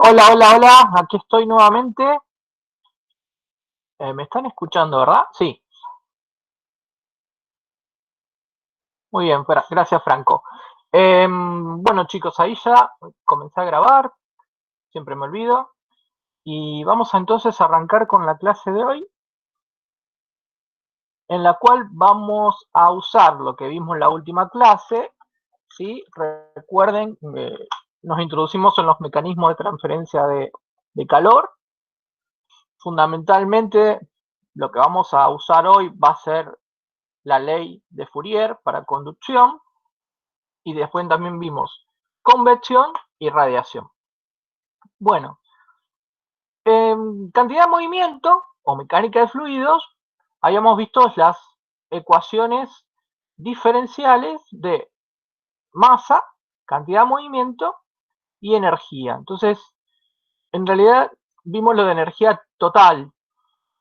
Hola, hola, hola, aquí estoy nuevamente. ¿Me están escuchando, verdad? Sí, muy bien, gracias Franco. Bueno chicos, ahí ya comencé a grabar, siempre me olvido. Y vamos a entonces arrancar con la clase de hoy, en la cual vamos a usar lo que vimos en la última clase. ¿Sí? Recuerden, nos introducimos en los mecanismos de transferencia de calor. Fundamentalmente, lo que vamos a usar hoy va a ser la ley de Fourier para conducción, y después también vimos convección y radiación. Bueno, en cantidad de movimiento o mecánica de fluidos, habíamos visto las ecuaciones diferenciales de masa, cantidad de movimiento y energía. Entonces, en realidad vimos lo de energía total.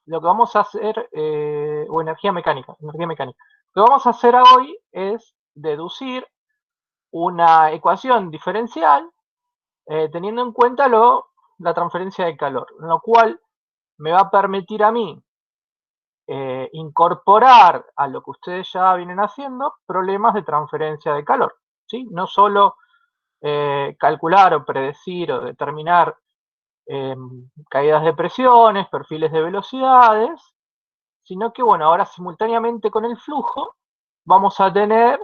Lo que vamos a hacer, o energía mecánica. Lo que vamos a hacer hoy es deducir una ecuación diferencial teniendo en cuenta la transferencia de calor, lo cual me va a permitir a mí incorporar a lo que ustedes ya vienen haciendo problemas de transferencia de calor, ¿sí? No solo calcular o predecir o determinar caídas de presiones, perfiles de velocidades, sino que, bueno, ahora simultáneamente con el flujo vamos a tener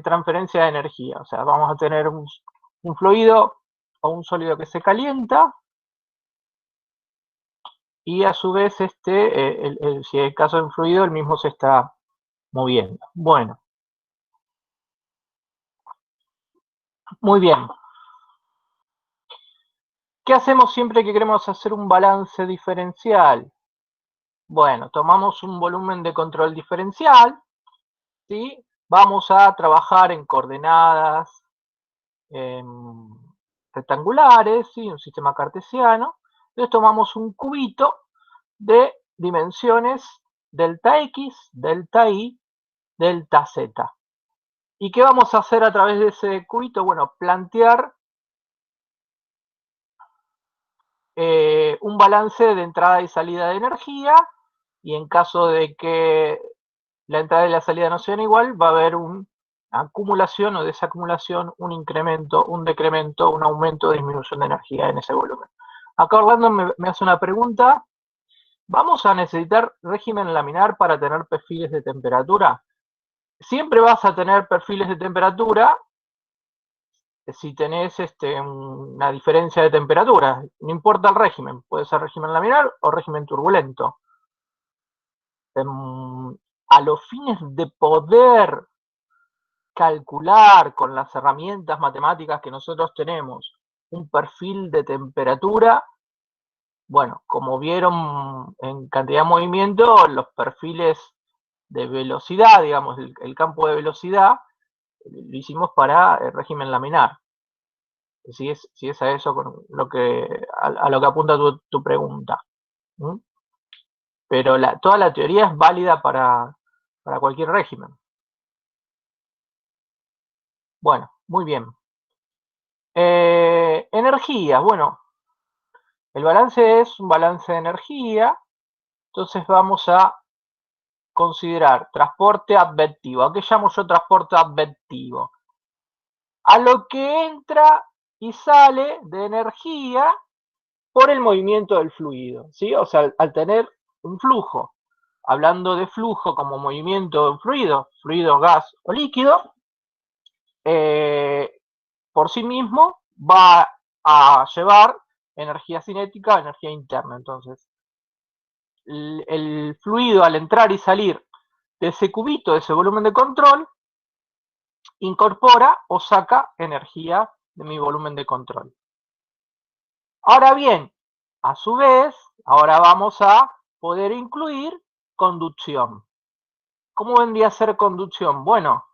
transferencia de energía, o sea, vamos a tener un fluido o un sólido que se calienta y a su vez si es el caso de un fluido, el mismo se está moviendo. Bueno, muy bien. ¿Qué hacemos siempre que queremos hacer un balance diferencial? Bueno, tomamos un volumen de control diferencial, ¿sí? Vamos a trabajar en coordenadas rectangulares, ¿sí? Un sistema cartesiano. Entonces tomamos un cubito de dimensiones delta X, delta Y, delta Z. ¿Y qué vamos a hacer a través de ese cubito? Bueno, plantear un balance de entrada y salida de energía, y en caso de que la entrada y la salida no sean igual, va a haber una acumulación o desacumulación, un incremento, un decremento, un aumento o disminución de energía en ese volumen. Acá Orlando me hace una pregunta. ¿Vamos a necesitar régimen laminar para tener perfiles de temperatura? Siempre vas a tener perfiles de temperatura si tenés una diferencia de temperatura. No importa el régimen, puede ser régimen laminar o régimen turbulento. A los fines de poder calcular con las herramientas matemáticas que nosotros tenemos un perfil de temperatura, bueno, como vieron en cantidad de movimiento, los perfiles de velocidad, digamos, el campo de velocidad, lo hicimos para el régimen laminar. Si es a eso a lo que apunta tu pregunta. ¿Mm? Pero toda la teoría es válida para cualquier régimen. Bueno, muy bien. Energía, bueno, el balance es un balance de energía, entonces vamos a considerar transporte advectivo. ¿A qué llamo yo transporte advectivo? A lo que entra y sale de energía por el movimiento del fluido, ¿sí? O sea, al tener un flujo, hablando de flujo como movimiento de un fluido, gas o líquido, por sí mismo va a llevar energía cinética o energía interna. Entonces, el fluido al entrar y salir de ese cubito, de ese volumen de control, incorpora o saca energía de mi volumen de control. Ahora bien, a su vez, ahora vamos a poder incluir conducción. ¿Cómo vendría a ser conducción? Bueno,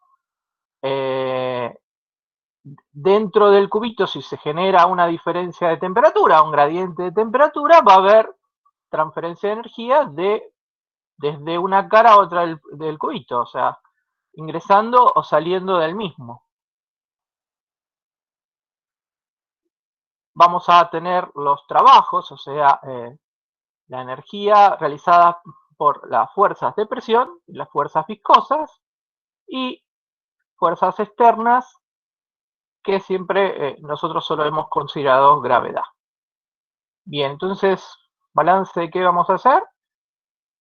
dentro del cubito, si se genera una diferencia de temperatura, un gradiente de temperatura, va a haber transferencia de energía desde una cara a otra del cubito, o sea, ingresando o saliendo del mismo. vamos a tener los trabajos, o sea, la energía realizada por las fuerzas de presión, las fuerzas viscosas y fuerzas externas que siempre nosotros solo hemos considerado gravedad. Bien, entonces, balance de qué vamos a hacer.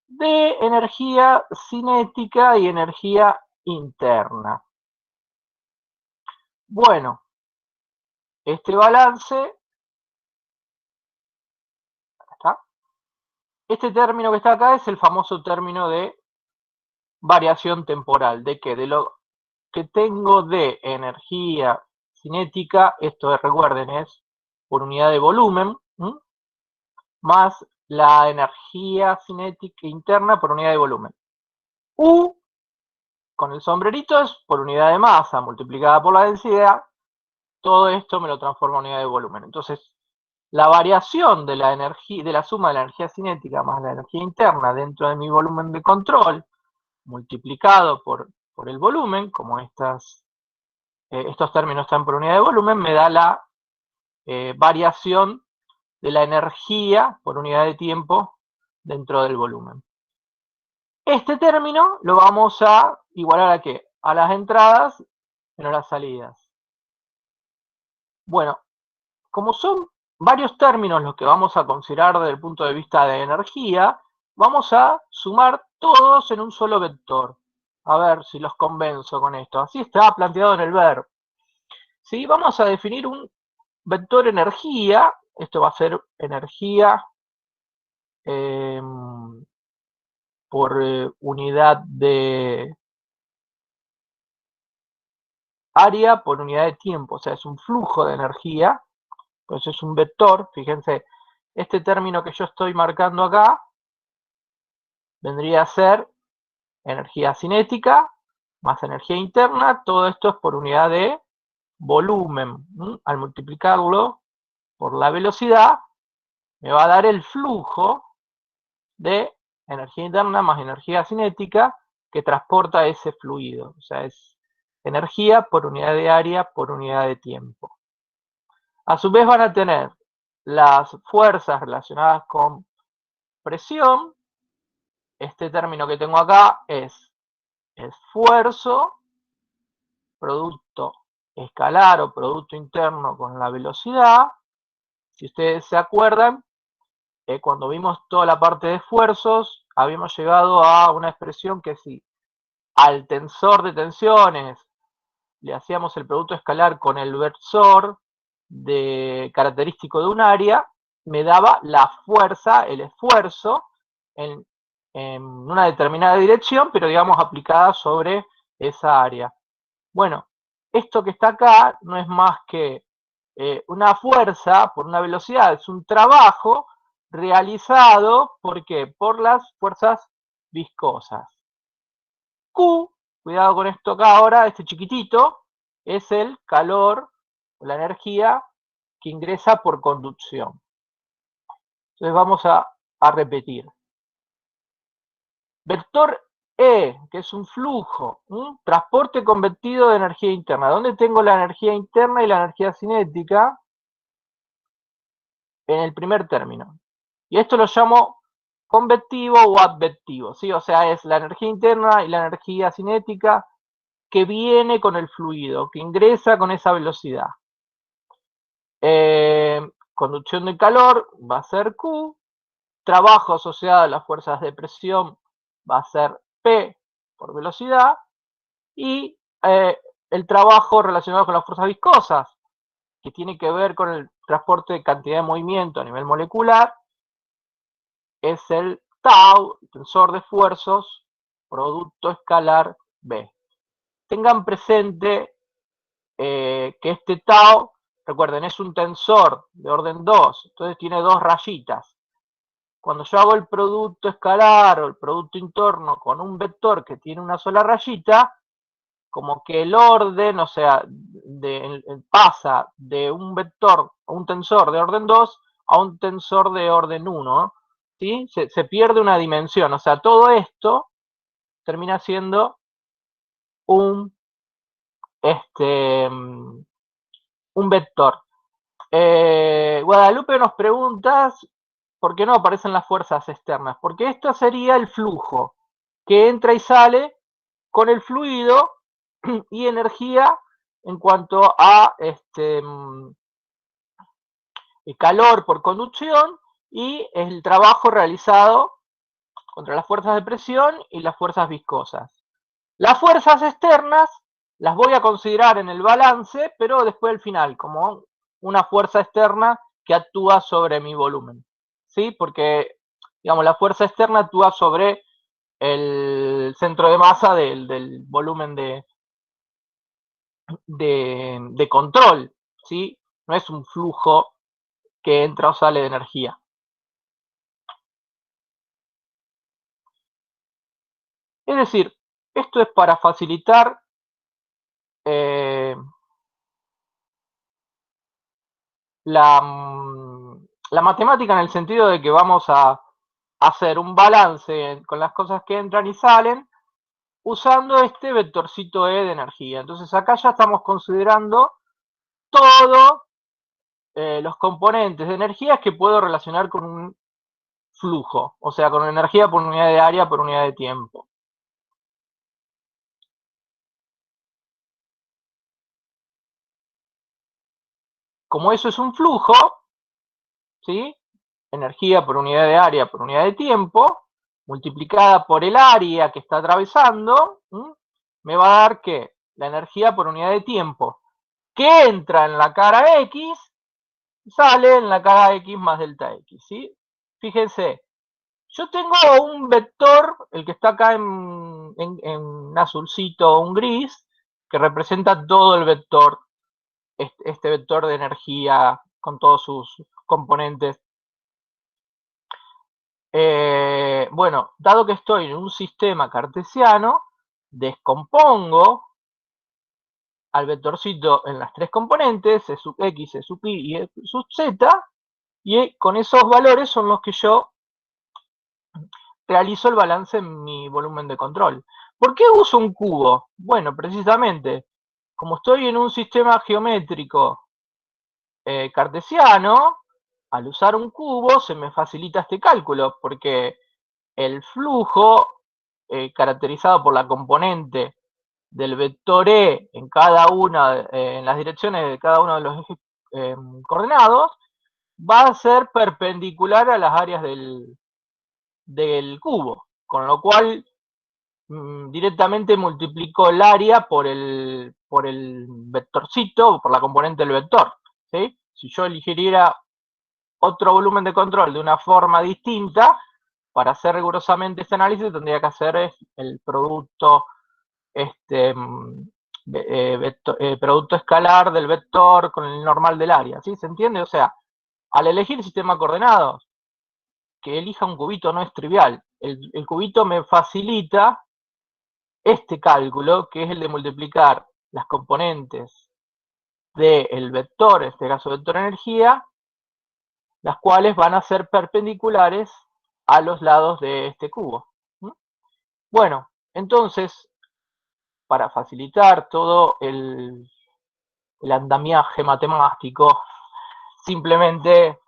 De energía cinética y energía interna. Bueno, este balance, ¿está? Este término que está acá es el famoso término de variación temporal. ¿De qué? De lo que tengo de energía cinética, esto recuerden es por unidad de volumen, más la energía cinética interna por unidad de volumen. U, con el sombrerito, es por unidad de masa multiplicada por la densidad. Todo esto me lo transforma en unidad de volumen. Entonces, la variación de la energía, de la suma de la energía cinética más la energía interna dentro de mi volumen de control, multiplicado por el volumen, como estos términos están por unidad de volumen, me da la variación de la energía por unidad de tiempo dentro del volumen. Este término lo vamos a igualar a ¿qué? A las entradas menos las salidas. Bueno, como son varios términos los que vamos a considerar desde el punto de vista de energía, vamos a sumar todos en un solo vector. A ver si los convenzo con esto. Así está planteado en el verbo. ¿Sí? Vamos a definir un vector energía. Esto va a ser energía por unidad de área por unidad de tiempo. O sea, es un flujo de energía. Pues es un vector. Fíjense, este término que yo estoy marcando acá vendría a ser energía cinética más energía interna. Todo esto es por unidad de volumen. Al multiplicarlo por la velocidad, me va a dar el flujo de energía interna más energía cinética que transporta ese fluido. O sea, es energía por unidad de área por unidad de tiempo. A su vez van a tener las fuerzas relacionadas con presión. Este término que tengo acá es esfuerzo, producto escalar o producto interno con la velocidad. Si ustedes se acuerdan, cuando vimos toda la parte de esfuerzos, habíamos llegado a una expresión que si al tensor de tensiones le hacíamos el producto escalar con el versor característico de un área, me daba la fuerza, el esfuerzo, en una determinada dirección, pero digamos aplicada sobre esa área. Bueno, esto que está acá no es más que una fuerza por una velocidad, es un trabajo realizado, ¿por qué? Por las fuerzas viscosas. Q, cuidado con esto acá ahora, este chiquitito, es el calor, la energía que ingresa por conducción. Entonces vamos a repetir. Vector E, que es un flujo, transporte convertido de energía interna. ¿Dónde tengo la energía interna y la energía cinética? En el primer término. Y esto lo llamo convectivo o advectivo, ¿sí? O sea, es la energía interna y la energía cinética que viene con el fluido, que ingresa con esa velocidad. Conducción de calor va a ser Q, trabajo asociado a las fuerzas de presión va a ser P por velocidad, y el trabajo relacionado con las fuerzas viscosas, que tiene que ver con el transporte de cantidad de movimiento a nivel molecular, es el tau, tensor de esfuerzos, producto escalar B. Tengan presente que este tau, recuerden, es un tensor de orden 2, entonces tiene dos rayitas. Cuando yo hago el producto escalar o el producto interno con un vector que tiene una sola rayita, como que el orden, o sea, pasa de un vector o un tensor de orden 2 a un tensor de orden 1, ¿sí? Se pierde una dimensión, o sea, todo esto termina siendo un vector. Guadalupe nos pregunta por qué no aparecen las fuerzas externas. Porque esto sería el flujo que entra y sale con el fluido y energía en cuanto a calor por conducción y el trabajo realizado contra las fuerzas de presión y las fuerzas viscosas. Las fuerzas externas las voy a considerar en el balance, pero después al final, como una fuerza externa que actúa sobre mi volumen. ¿Sí? Porque, digamos, la fuerza externa actúa sobre el centro de masa del volumen de control. ¿Sí? No es un flujo que entra o sale de energía. Es decir, esto es para facilitar la matemática, en el sentido de que vamos a hacer un balance con las cosas que entran y salen usando este vectorcito E de energía. Entonces acá ya estamos considerando todos los componentes de energías que puedo relacionar con un flujo, o sea, con energía por unidad de área por unidad de tiempo. Como eso es un flujo, ¿sí? Energía por unidad de área por unidad de tiempo, multiplicada por el área que está atravesando, me va a dar que la energía por unidad de tiempo que entra en la cara X sale en la cara X más delta X, ¿sí? Fíjense, yo tengo un vector, el que está acá en azulcito o un gris, que representa todo el vector, este vector de energía con todos sus componentes. Bueno, dado que estoy en un sistema cartesiano, descompongo al vectorcito en las tres componentes, E sub x, E sub y E sub z, y con esos valores son los que yo realizo el balance en mi volumen de control. ¿Por qué uso un cubo? Bueno, precisamente, como estoy en un sistema geométrico cartesiano, al usar un cubo se me facilita este cálculo, porque el flujo caracterizado por la componente del vector E en cada una, en las direcciones de cada uno de los ejes coordenados, va a ser perpendicular a las áreas del cubo, con lo cual directamente multiplico el área por el vectorcito, por la componente del vector. ¿Sí? Si yo eligiera otro volumen de control de una forma distinta, para hacer rigurosamente este análisis tendría que hacer el producto, producto escalar del vector con el normal del área. ¿Sí? ¿Se entiende? O sea, al elegir el sistema de coordenadas, que elija un cubito no es trivial. El cubito me facilita este cálculo, que es el de multiplicar las componentes del vector, en este caso vector energía, las cuales van a ser perpendiculares a los lados de este cubo. Bueno, entonces, para facilitar todo el andamiaje matemático, simplemente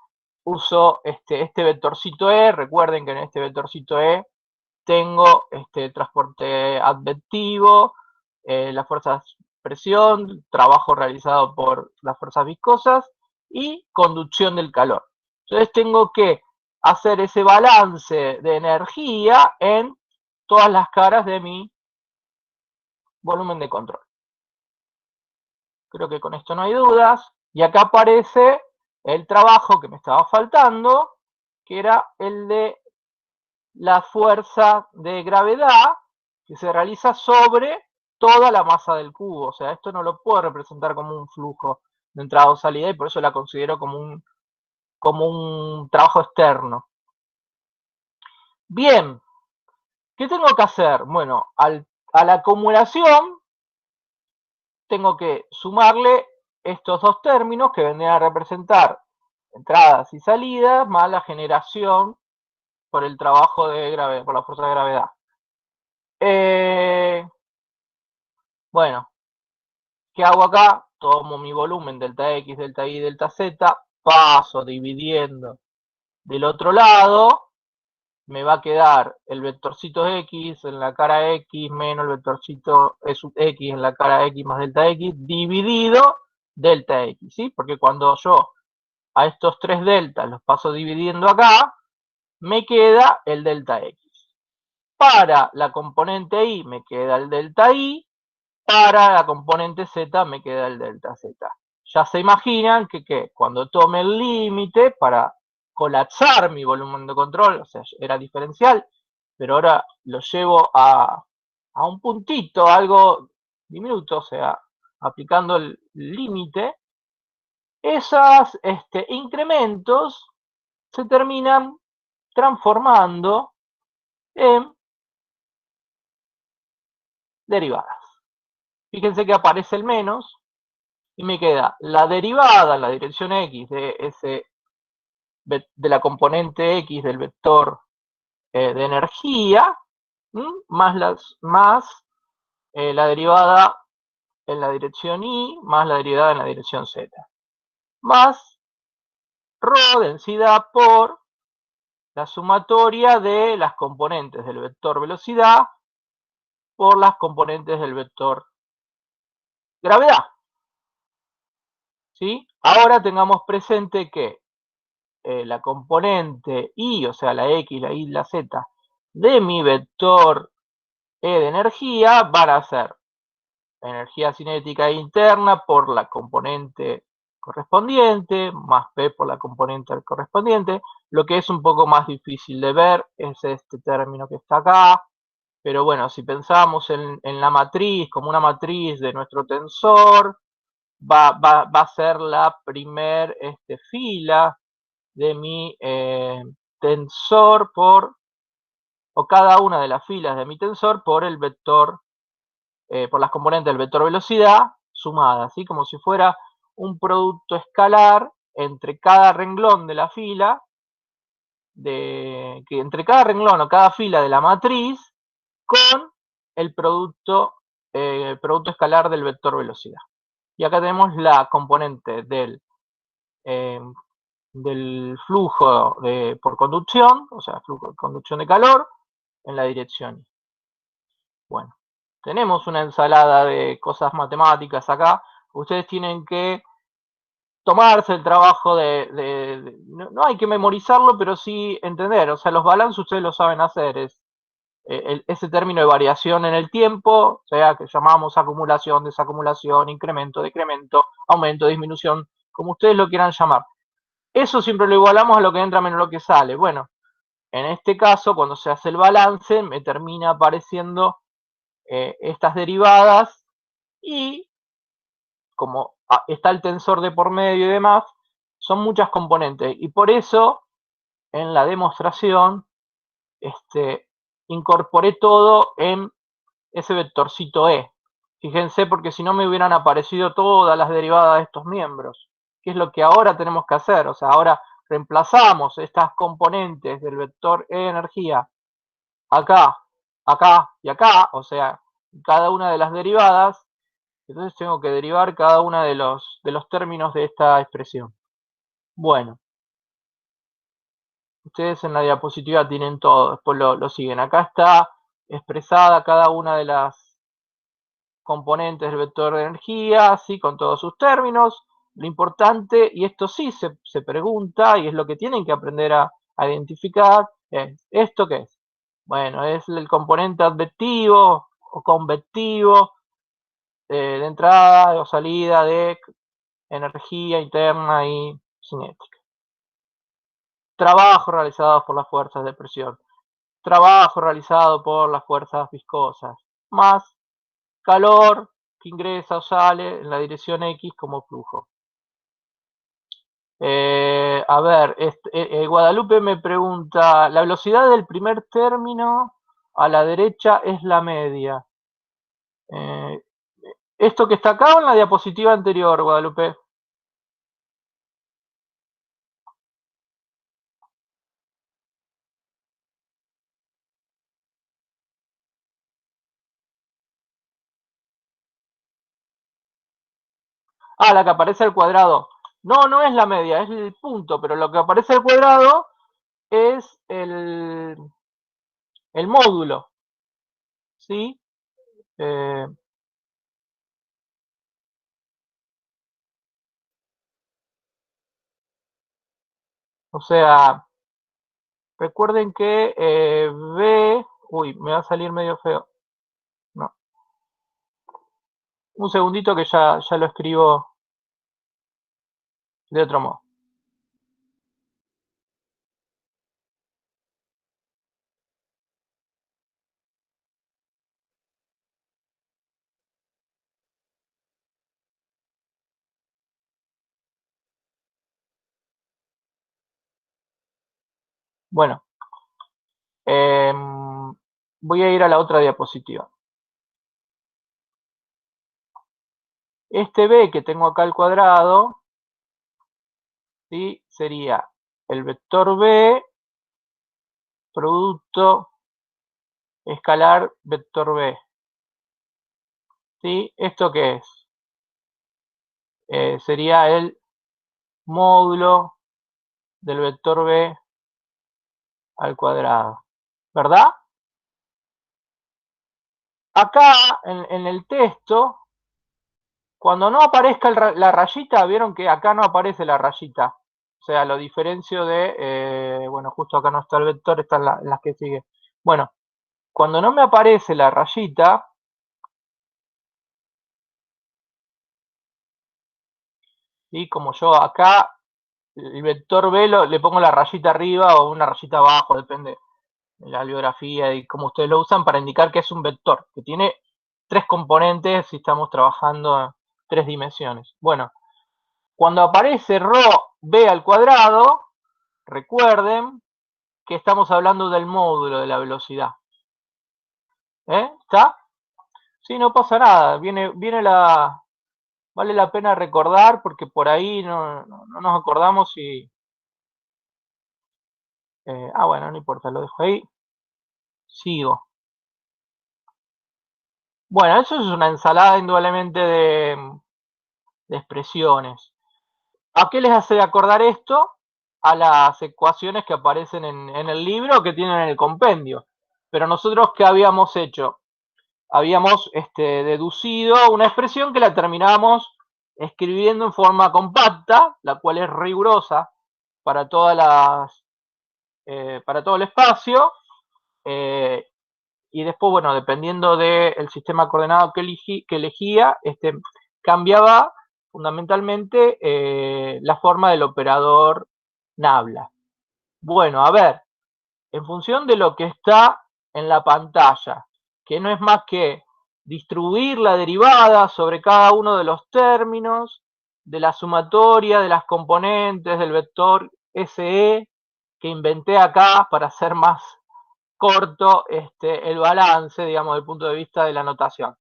uso este vectorcito E. Recuerden que en este vectorcito E tengo transporte adventivo, las fuerzas presión, trabajo realizado por las fuerzas viscosas y conducción del calor. Entonces tengo que hacer ese balance de energía en todas las caras de mi volumen de control. Creo que con esto no hay dudas. Y acá aparece el trabajo que me estaba faltando, que era el de la fuerza de gravedad que se realiza sobre toda la masa del cubo. O sea, esto no lo puedo representar como un flujo de entrada o salida, y por eso la considero como un trabajo externo. Bien, ¿qué tengo que hacer? Bueno, a la acumulación tengo que sumarle estos dos términos que vendrían a representar entradas y salidas más la generación por el trabajo de gravedad, por la fuerza de gravedad. Bueno, ¿qué hago acá? tomo mi volumen delta X, delta Y, delta Z, paso dividiendo del otro lado, me va a quedar el vectorcito X en la cara X menos el vectorcito E sub X en la cara X más delta X dividido delta X, ¿sí? Porque cuando yo a estos tres deltas los paso dividiendo acá, me queda el delta X. Para la componente Y me queda el delta Y, para la componente Z me queda el delta Z. Ya se imaginan que cuando tome el límite para colapsar mi volumen de control, o sea, era diferencial, pero ahora lo llevo a un puntito, algo diminuto, o sea, aplicando el límite, esos incrementos se terminan transformando en derivadas. Fíjense que aparece el menos y me queda la derivada en la dirección X de la componente X del vector de energía, más la derivada en la dirección Y, más la derivada en la dirección Z, más ρ densidad por la sumatoria de las componentes del vector velocidad por las componentes del vector gravedad. ¿Sí? Ahora tengamos presente que la componente Y, o sea, la X, la Y, la Z, de mi vector E de energía van a ser energía cinética interna por la componente correspondiente, más P por la componente correspondiente. Lo que es un poco más difícil de ver es este término que está acá, pero bueno, si pensamos en la matriz como una matriz de nuestro tensor, va a ser la primer fila de mi tensor o cada una de las filas de mi tensor por el vector, por las componentes del vector velocidad sumadas, ¿sí? Como si fuera un producto escalar entre cada renglón de la fila, entre cada renglón o cada fila de la matriz con el producto escalar del vector velocidad. Y acá tenemos la componente del flujo por conducción, o sea, flujo de conducción de calor, en la dirección Y. Bueno, tenemos una ensalada de cosas matemáticas acá. Ustedes tienen que tomarse el trabajo no hay que memorizarlo, pero sí entender. O sea, los balances ustedes lo saben hacer. Es ese término de variación en el tiempo, o sea, que llamamos acumulación, desacumulación, incremento, decremento, aumento, disminución, como ustedes lo quieran llamar. Eso siempre lo igualamos a lo que entra menos lo que sale. Bueno, en este caso, cuando se hace el balance, me termina apareciendo estas derivadas y como está el tensor de por medio y demás, son muchas componentes. Y por eso, en la demostración, incorporé todo en ese vectorcito E. Fíjense, porque si no me hubieran aparecido todas las derivadas de estos miembros, que es lo que ahora tenemos que hacer. O sea, ahora reemplazamos estas componentes del vector E energía acá, acá y acá, o sea, cada una de las derivadas, entonces tengo que derivar cada uno de los términos de esta expresión. Bueno, ustedes en la diapositiva tienen todo, después lo siguen. Acá está expresada cada una de las componentes del vector de energía, así con todos sus términos. Lo importante, y esto sí se pregunta, y es lo que tienen que aprender a identificar, es, ¿esto qué es? Bueno, es el componente advectivo o convectivo de entrada o salida de energía interna y cinética. Trabajo realizado por las fuerzas de presión. Trabajo realizado por las fuerzas viscosas. Más calor que ingresa o sale en la dirección X como flujo. A ver, Guadalupe me pregunta, la velocidad del primer término a la derecha es la media. ¿Esto que está acá o en la diapositiva anterior, Guadalupe? La que aparece al cuadrado. No, no es la media, es el punto, pero lo que aparece al cuadrado es el módulo, ¿sí? Eh, o sea, recuerden que B... Uy, me va a salir medio feo. No. Un segundito que ya lo escribo de otro modo. Bueno, voy a ir a la otra diapositiva. Este B que tengo acá al cuadrado, ¿sí? Sería el vector B producto escalar vector B. ¿Sí? ¿Esto qué es? Sería el módulo del vector B al cuadrado. ¿Verdad? Acá en el texto, cuando no aparezca la rayita, vieron que acá no aparece la rayita. O sea, lo diferencio de, bueno, justo acá no está el vector, están las que sigue. Bueno, cuando no me aparece la rayita, ¿sí? Como yo acá, el vector B le pongo la rayita arriba o una rayita abajo, depende de la bibliografía y cómo ustedes lo usan, para indicar que es un vector, que tiene tres componentes si estamos trabajando en tres dimensiones. Bueno, cuando aparece ρ b al cuadrado, recuerden que estamos hablando del módulo de la velocidad. ¿Está? Sí, no pasa nada. Viene la... Vale la pena recordar porque por ahí no nos acordamos y... bueno, no importa, lo dejo ahí. Sigo. Bueno, eso es una ensalada indudablemente de expresiones. ¿A qué les hace acordar esto? A las ecuaciones que aparecen en el libro que tienen en el compendio. Pero nosotros, ¿qué habíamos hecho? Habíamos deducido una expresión que la terminamos escribiendo en forma compacta, la cual es rigurosa para para todo el espacio, y después, bueno, dependiendo del sistema coordenado que elegía, cambiaba fundamentalmente la forma del operador nabla. Bueno, a ver, en función de lo que está en la pantalla, que no es más que distribuir la derivada sobre cada uno de los términos de la sumatoria de las componentes del vector SE que inventé acá para hacer más corto el balance, digamos, desde el punto de vista de la notación.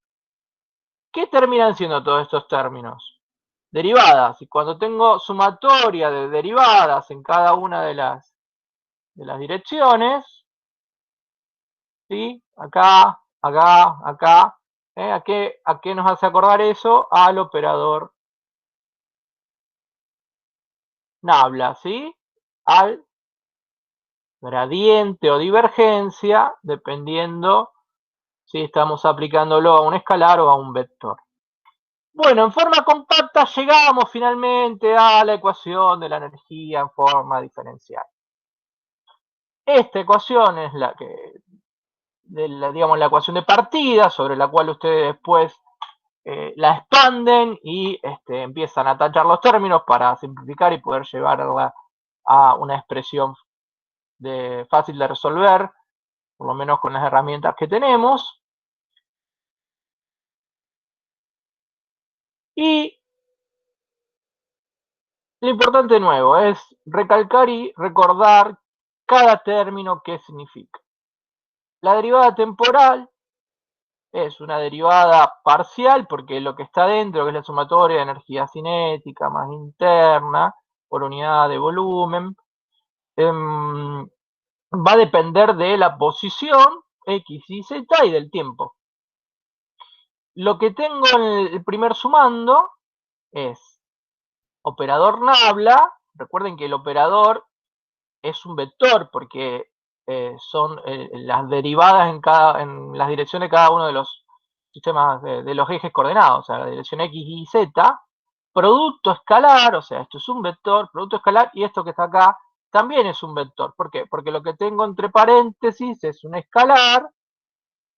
¿Qué terminan siendo todos estos términos? Derivadas. Y cuando tengo sumatoria de derivadas en cada una de las direcciones, ¿sí? Acá, acá, acá. ¿A qué nos hace acordar eso? Al operador nabla, ¿sí? Al gradiente o divergencia, dependiendo si estamos aplicándolo a un escalar o a un vector. Bueno, en forma compacta llegamos finalmente a la ecuación de la energía en forma diferencial. Esta ecuación es digamos, la ecuación de partida, sobre la cual ustedes después la expanden y empiezan a tachar los términos para simplificar y poder llevarla a una expresión fácil de resolver, por lo menos con las herramientas que tenemos. Y lo importante de nuevo es recalcar y recordar cada término qué significa. La derivada temporal es una derivada parcial porque lo que está dentro, que es la sumatoria de energía cinética más interna por unidad de volumen, va a depender de la posición X y Z y del tiempo. Lo que tengo en el primer sumando es operador nabla. Recuerden que el operador es un vector porque son las derivadas en las direcciones de cada uno de los sistemas de los ejes coordenados, o sea, la dirección X, Y, Z, producto escalar, o sea, esto es un vector, producto escalar, y esto que está acá también es un vector. ¿Por qué? Porque lo que tengo entre paréntesis es un escalar,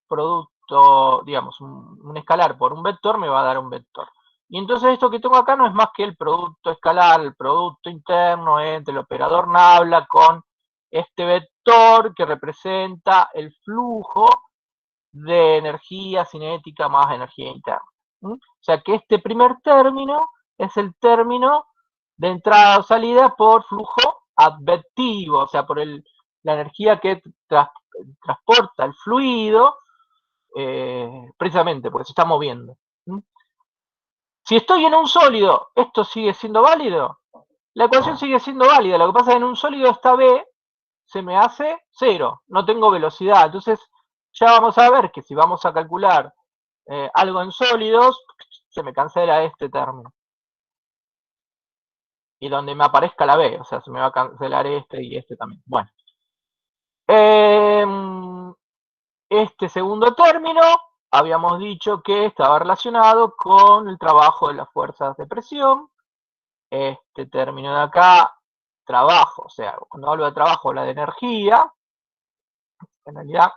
producto, digamos, un escalar por un vector me va a dar un vector. Y entonces esto que tengo acá no es más que el producto escalar, el producto interno entre el operador nabla con este vector que representa el flujo de energía cinética más energía interna. O sea que este primer término es el término de entrada o salida por flujo advectivo, o sea, por la energía que transporta el fluido, precisamente porque se está moviendo. Si estoy en un sólido, ¿esto sigue siendo válido? La ecuación sigue siendo válida, lo que pasa es que en un sólido esta B se me hace cero, no tengo velocidad. Entonces ya vamos a ver que si vamos a calcular algo en sólidos, se me cancela este término. Y donde me aparezca la B, o sea, se me va a cancelar este y este también. Bueno. Este segundo término, habíamos dicho que estaba relacionado con el trabajo de las fuerzas de presión. Este término de acá, trabajo, o sea, cuando hablo de trabajo, habla de energía. En realidad,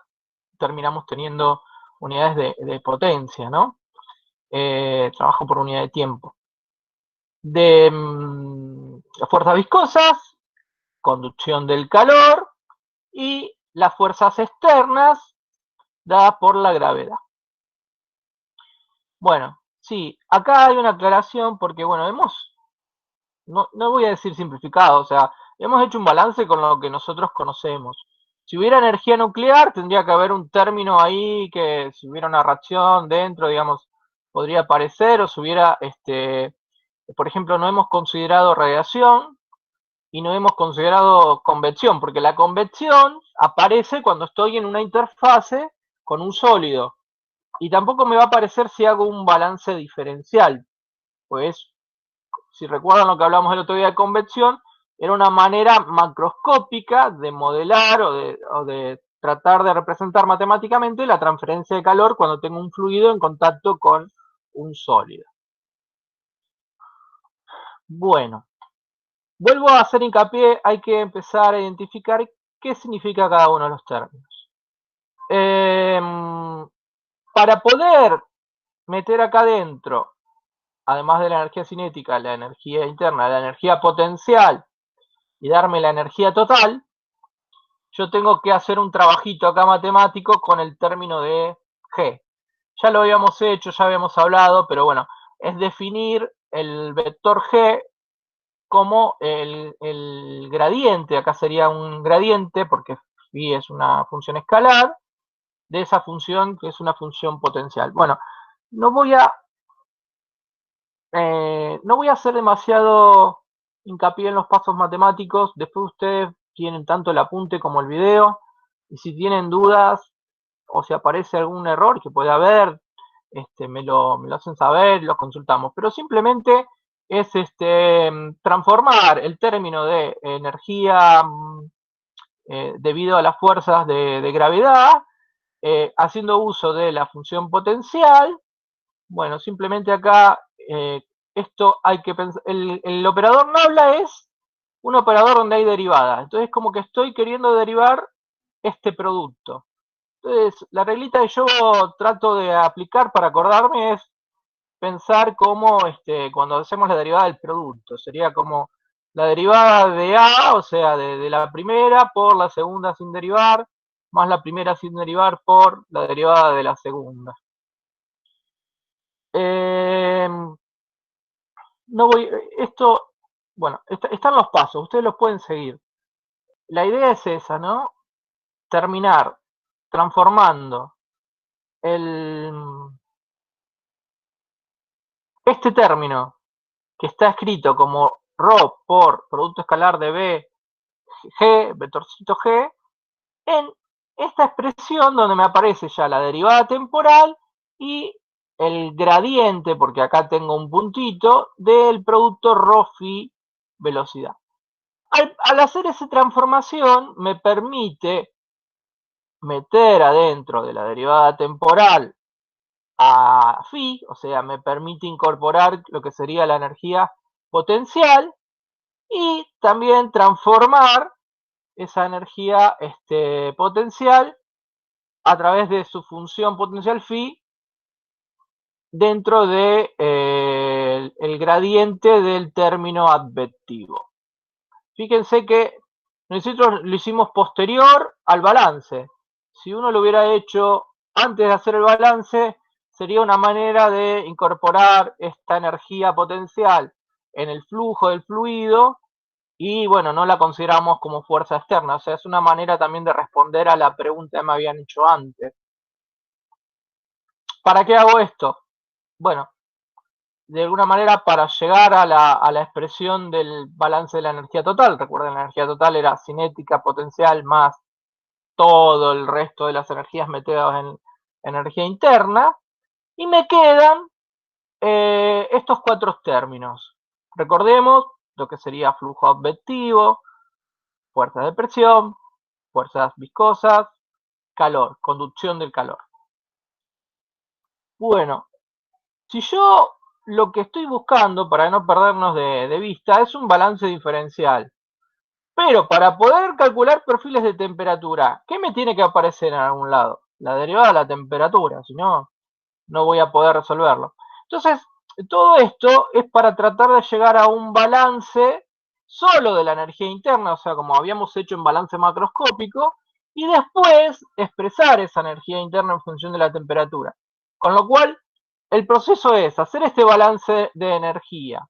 terminamos teniendo unidades de potencia, ¿no? Trabajo por unidad de tiempo. De las fuerzas viscosas, conducción del calor y las fuerzas externas dadas por la gravedad. Bueno, sí, acá hay una aclaración porque, bueno, no voy a decir simplificado, o sea, hemos hecho un balance con lo que nosotros conocemos. Si hubiera energía nuclear, tendría que haber un término ahí que si hubiera una reacción dentro, digamos, podría aparecer, o si hubiera, por ejemplo, no hemos considerado radiación y no hemos considerado convección, porque la convección aparece cuando estoy en una interfase con un sólido, y tampoco me va a aparecer si hago un balance diferencial, pues si recuerdan lo que hablamos el otro día de convección, era una manera macroscópica de modelar o de tratar de representar matemáticamente la transferencia de calor cuando tengo un fluido en contacto con un sólido. Bueno, vuelvo a hacer hincapié, hay que empezar a identificar qué significa cada uno de los términos. Para poder meter acá adentro, además de la energía cinética, la energía interna, la energía potencial y darme la energía total, yo tengo que hacer un trabajito acá matemático con el término de G. Ya lo habíamos hecho, ya habíamos hablado, pero bueno, es definir el vector G como el gradiente, acá sería un gradiente porque phi es una función escalar, de esa función que es una función potencial. Bueno, no voy a hacer demasiado hincapié en los pasos matemáticos, después ustedes tienen tanto el apunte como el video, y si tienen dudas o si aparece algún error que puede haber, me lo hacen saber, lo consultamos, pero simplemente es transformar el término de energía debido a las fuerzas de gravedad, haciendo uso de la función potencial. Bueno, simplemente acá esto hay que pensar, el operador nabla es un operador donde hay derivada, entonces como que estoy queriendo derivar este producto. Entonces, la reglita que yo trato de aplicar para acordarme es pensar como cuando hacemos la derivada del producto, sería como la derivada de A, o sea, de la primera por la segunda sin derivar, más la primera sin derivar por la derivada de la segunda. No voy, bueno, están los pasos, ustedes los pueden seguir. La idea es esa, ¿no? Terminar transformando este término que está escrito como ρ por producto escalar de B, G, vectorcito G, en esta expresión donde me aparece ya la derivada temporal y el gradiente, porque acá tengo un puntito, del producto ρ-φ velocidad. Al hacer esa transformación me permite meter adentro de la derivada temporal a phi, o sea, me permite incorporar lo que sería la energía potencial y también transformar esa energía potencial a través de su función potencial phi dentro de el gradiente del término advectivo. Fíjense que nosotros lo hicimos posterior al balance. Si uno lo hubiera hecho antes de hacer el balance, sería una manera de incorporar esta energía potencial en el flujo del fluido y bueno, no la consideramos como fuerza externa. O sea, es una manera también de responder a la pregunta que me habían hecho antes. ¿Para qué hago esto? Bueno, de alguna manera para llegar a la expresión del balance de la energía total. Recuerden, la energía total era cinética, potencial, más todo el resto de las energías metidas en energía interna. Y me quedan estos cuatro términos. Recordemos lo que sería flujo advectivo, fuerzas de presión, fuerzas viscosas, calor, conducción del calor. Bueno, si yo lo que estoy buscando, para no perdernos de vista, es un balance diferencial. Pero para poder calcular perfiles de temperatura, ¿qué me tiene que aparecer en algún lado? La derivada de la temperatura, si no, no voy a poder resolverlo. Entonces, todo esto es para tratar de llegar a un balance solo de la energía interna, o sea, como habíamos hecho en balance macroscópico, y después expresar esa energía interna en función de la temperatura. Con lo cual, el proceso es hacer este balance de energía,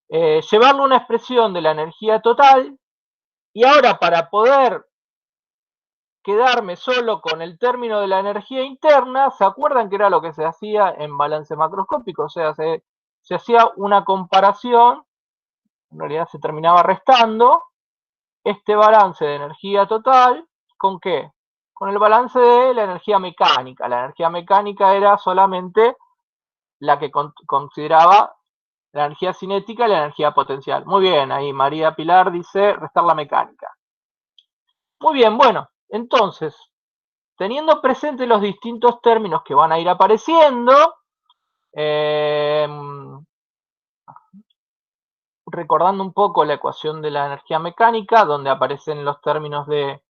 llevarlo a una expresión de la energía total, y ahora para poder quedarme solo con el término de la energía interna, ¿se acuerdan que era lo que se hacía en balance macroscópico? O sea, se hacía una comparación, en realidad se terminaba restando este balance de energía total, ¿con qué? Con el balance de la energía mecánica. La energía mecánica era solamente la que consideraba la energía cinética y la energía potencial. Muy bien, ahí María Pilar dice restar la mecánica. Muy bien, bueno, entonces, teniendo presente los distintos términos que van a ir apareciendo, recordando un poco la ecuación de la energía mecánica, donde aparecen los términos de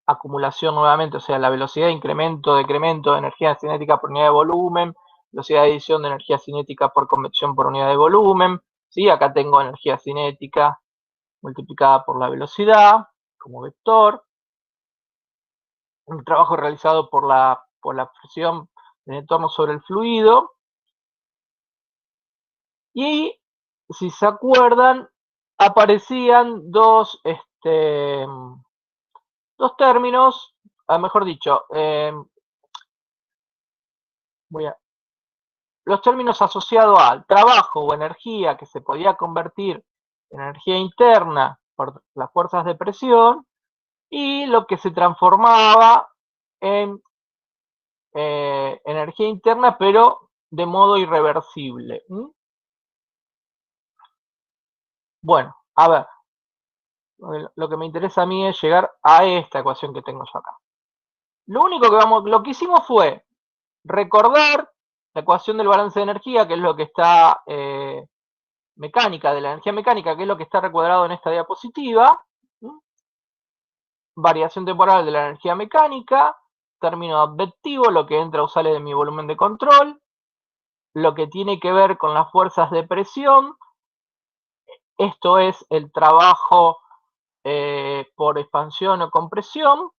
acumulación nuevamente, o sea, la velocidad de incremento, decremento de energía cinética por unidad de volumen, velocidad de adición de energía cinética por convección por unidad de volumen, ¿sí? Acá tengo energía cinética multiplicada por la velocidad como vector, un trabajo realizado por la presión del entorno sobre el fluido, y si se acuerdan, aparecían dos términos, mejor dicho, los términos asociados al trabajo o energía que se podía convertir en energía interna por las fuerzas de presión y lo que se transformaba en energía interna pero de modo irreversible. Bueno, a ver, lo que me interesa a mí es llegar a esta ecuación que tengo yo acá. Lo que hicimos fue recordar la ecuación del balance de energía, que es lo que está mecánica, de la energía mecánica, que es lo que está recuadrado en esta diapositiva. Variación temporal de la energía mecánica, término advectivo, lo que entra o sale de mi volumen de control, lo que tiene que ver con las fuerzas de presión, esto es el trabajo por expansión o compresión,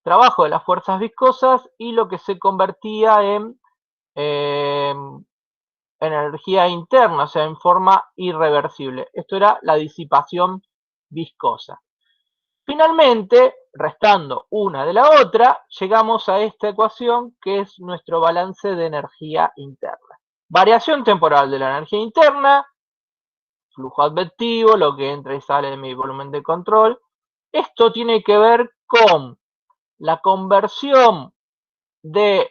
trabajo de las fuerzas viscosas y lo que se convertía en energía interna, o sea, en forma irreversible. Esto era la disipación viscosa. Finalmente, restando una de la otra, llegamos a esta ecuación que es nuestro balance de energía interna. Variación temporal de la energía interna, flujo advectivo, lo que entra y sale de mi volumen de control. Esto tiene que ver con la conversión de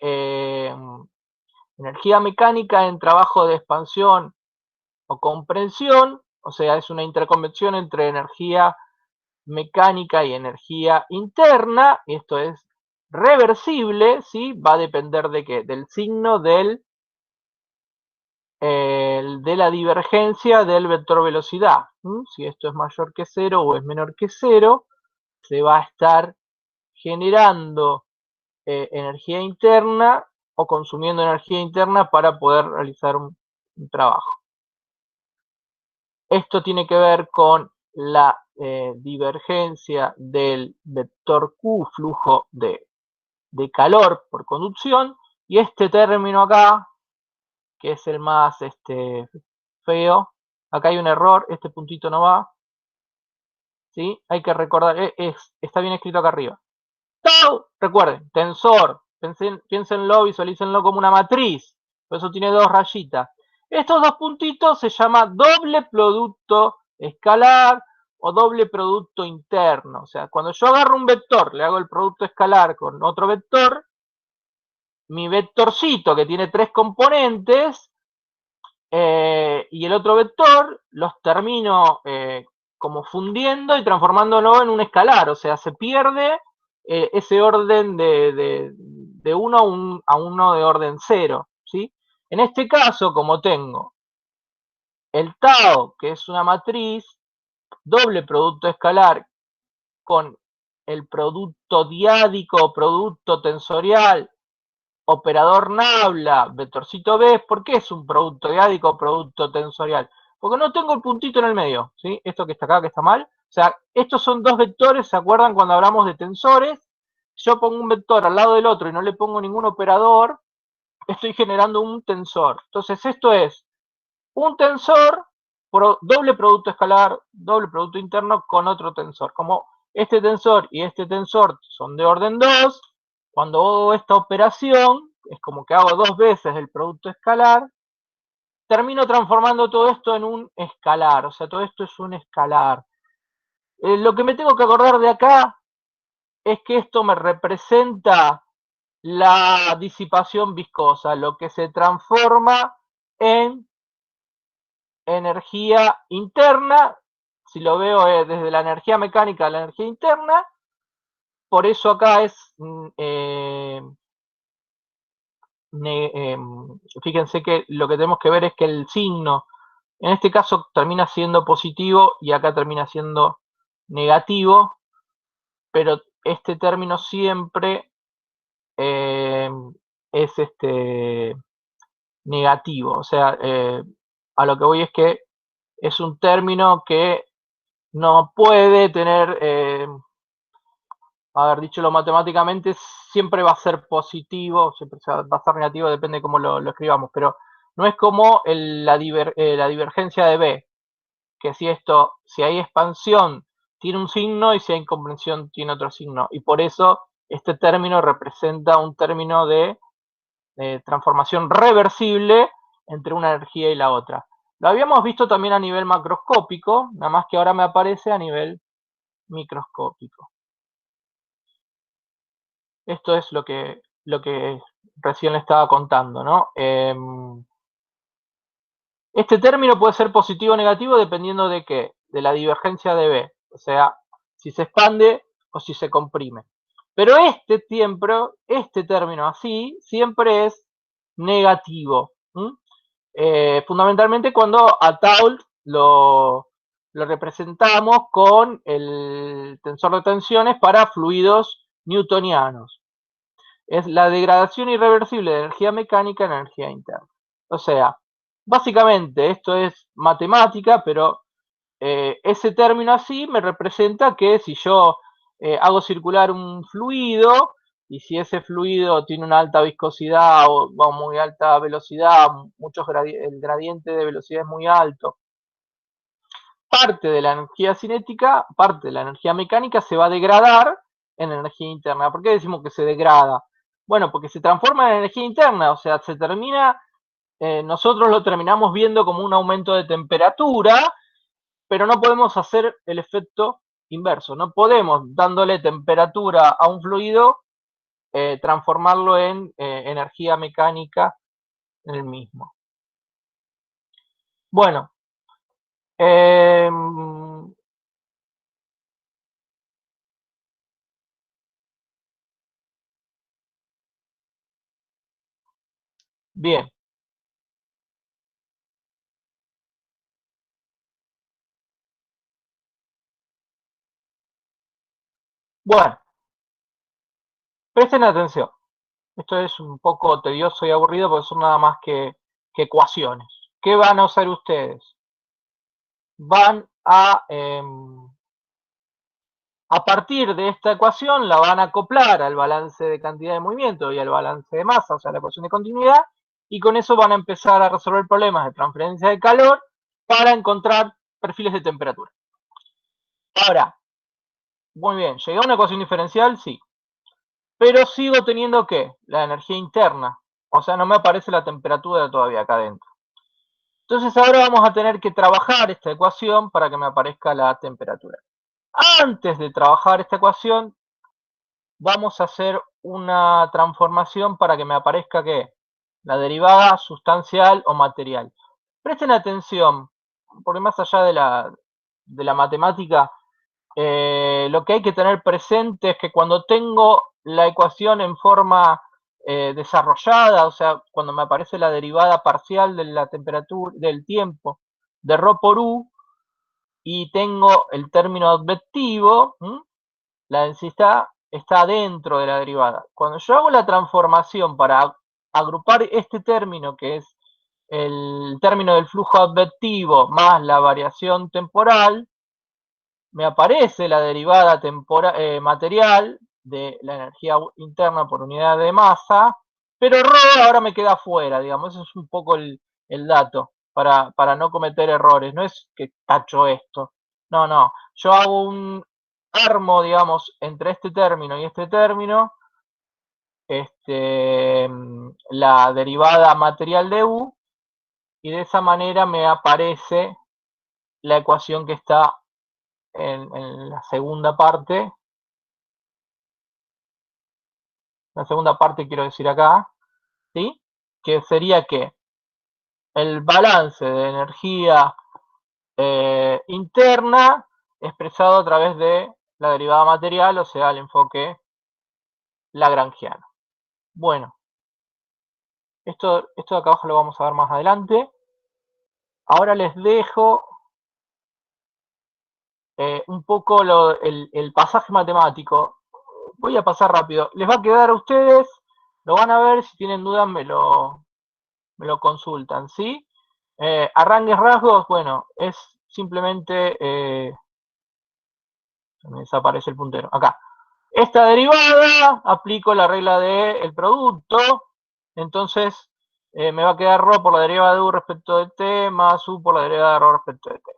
energía mecánica en trabajo de expansión o comprensión, o sea, es una interconvención entre energía mecánica y energía interna, y esto es reversible, ¿sí? Va a depender de qué, del signo de la divergencia del vector velocidad. Si esto es mayor que 0 o es menor que 0, se va a estar generando energía interna o consumiendo energía interna para poder realizar un trabajo. Esto tiene que ver con la divergencia del vector Q, flujo de calor por conducción, y este término acá, que es el más feo, acá hay un error, este puntito no va, ¿sí? Hay que recordar, está bien escrito acá arriba. Tau, recuerden, tensor, piénsenlo, visualícenlo como una matriz, por eso tiene dos rayitas. Estos dos puntitos se llama doble producto escalar o doble producto interno. O sea, cuando yo agarro un vector, le hago el producto escalar con otro vector, mi vectorcito que tiene tres componentes y el otro vector los termino como fundiendo y transformándolo en un escalar. O sea, se pierde ese orden de 1 a 1 de orden 0. ¿Sí? En este caso, como tengo el tau, que es una matriz, doble producto escalar con el producto diádico o producto tensorial, operador nabla, vectorcito B, ¿por qué es un producto diádico o producto tensorial? Porque no tengo el puntito en el medio, ¿sí? Esto que está acá, que está mal. O sea, estos son dos vectores, ¿se acuerdan cuando hablamos de tensores? Yo pongo un vector al lado del otro y no le pongo ningún operador, estoy generando un tensor. Entonces, esto es un tensor por doble producto escalar, doble producto interno con otro tensor. Como este tensor y este tensor son de orden 2, cuando hago esta operación, es como que hago dos veces el producto escalar, termino transformando todo esto en un escalar, o sea, todo esto es un escalar. Lo que me tengo que acordar de acá es que esto me representa la disipación viscosa, lo que se transforma en energía interna, si lo veo desde la energía mecánica a la energía interna, por eso acá es, fíjense que lo que tenemos que ver es que el signo, en este caso termina siendo positivo y acá termina siendo negativo, pero este término siempre es negativo, o sea, a lo que voy es que es un término que no puede tener, a ver, dicholo matemáticamente, siempre va a ser positivo, siempre va a ser negativo, depende de cómo lo escribamos, pero no es como la divergencia de B, que si hay expansión tiene un signo y si hay incomprensión tiene otro signo, y por eso este término representa un término de transformación reversible entre una energía y la otra. Lo habíamos visto también a nivel macroscópico, nada más que ahora me aparece a nivel microscópico. Esto es lo que recién le estaba contando, ¿no? Este término puede ser positivo o negativo dependiendo de qué, de la divergencia de B, o sea, si se expande o si se comprime. Pero este término así siempre es negativo. Fundamentalmente cuando a tau lo representamos con el tensor de tensiones para fluidos newtonianos. Es la degradación irreversible de energía mecánica en energía interna. O sea, básicamente esto es matemática, pero ese término así me representa que si yo hago circular un fluido y si ese fluido tiene una alta viscosidad o muy alta velocidad, el gradiente de velocidad es muy alto, parte de la energía cinética, parte de la energía mecánica se va a degradar en energía interna. ¿Por qué decimos que se degrada? Bueno, porque se transforma en energía interna, o sea, se termina, nosotros lo terminamos viendo como un aumento de temperatura, pero no podemos hacer el efecto inverso. No podemos, dándole temperatura a un fluido, transformarlo en energía mecánica en el mismo. Bueno, bien. Bueno, presten atención. Esto es un poco tedioso y aburrido porque son nada más que ecuaciones. ¿Qué van a hacer ustedes? Van a partir de esta ecuación la van a acoplar al balance de cantidad de movimiento y al balance de masa, o sea, la ecuación de continuidad, y con eso van a empezar a resolver problemas de transferencia de calor para encontrar perfiles de temperatura. Ahora, muy bien, ¿llegué a una ecuación diferencial? Sí. Pero sigo teniendo, ¿qué? La energía interna. O sea, no me aparece la temperatura todavía acá adentro. Entonces ahora vamos a tener que trabajar esta ecuación para que me aparezca la temperatura. Antes de trabajar esta ecuación, vamos a hacer una transformación para que me aparezca, ¿qué? La derivada sustancial o material. Presten atención, porque más allá de la matemática, lo que hay que tener presente es que cuando tengo la ecuación en forma desarrollada, o sea, cuando me aparece la derivada parcial de la temperatura, del tiempo, de ρ por u, y tengo el término advectivo, la densidad está dentro de la derivada. Cuando yo hago la transformación para agrupar este término, que es el término del flujo advectivo más la variación temporal, me aparece la derivada material de la energía interna por unidad de masa, pero ρ ahora me queda fuera, digamos, eso es un poco el dato para no cometer errores, no es que tacho esto, no, yo hago un armo, digamos, entre este término y este término, la derivada material de u, y de esa manera me aparece la ecuación que está en la segunda parte. La segunda parte quiero decir acá, ¿sí? Que sería que el balance de energía interna expresado a través de la derivada material, o sea, el enfoque lagrangiano. Bueno, esto de acá abajo lo vamos a ver más adelante. Ahora les dejo un poco el pasaje matemático. Voy a pasar rápido. Les va a quedar a ustedes, lo van a ver, si tienen dudas me lo consultan, ¿sí? Arranques rasgos, bueno, es simplemente, me desaparece el puntero, acá. Esta derivada, aplico la regla del producto, entonces me va a quedar ρ por la derivada de u respecto de t más u por la derivada de ρ respecto de t.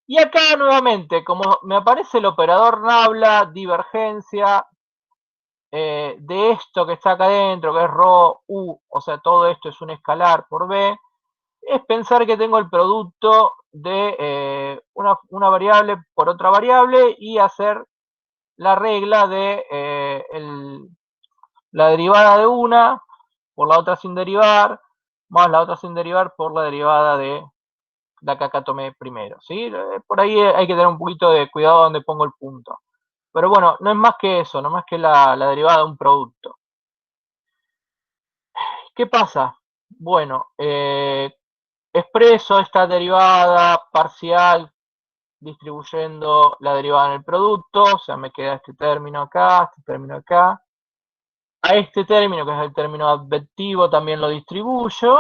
Y acá nuevamente, como me aparece el operador nabla, divergencia, de esto que está acá adentro, que es ρ, u, o sea, todo esto es un escalar por b, es pensar que tengo el producto de una variable por otra variable y hacer la regla de la derivada de una por la otra sin derivar, más la otra sin derivar por la derivada de la que acá tomé primero, ¿sí? Por ahí hay que tener un poquito de cuidado donde pongo el punto. Pero bueno, no es más que eso, no más que la derivada de un producto. ¿Qué pasa? Bueno, expreso esta derivada parcial distribuyendo la derivada en el producto, o sea, me queda este término acá, este término acá. A este término, que es el término advectivo, también lo distribuyo.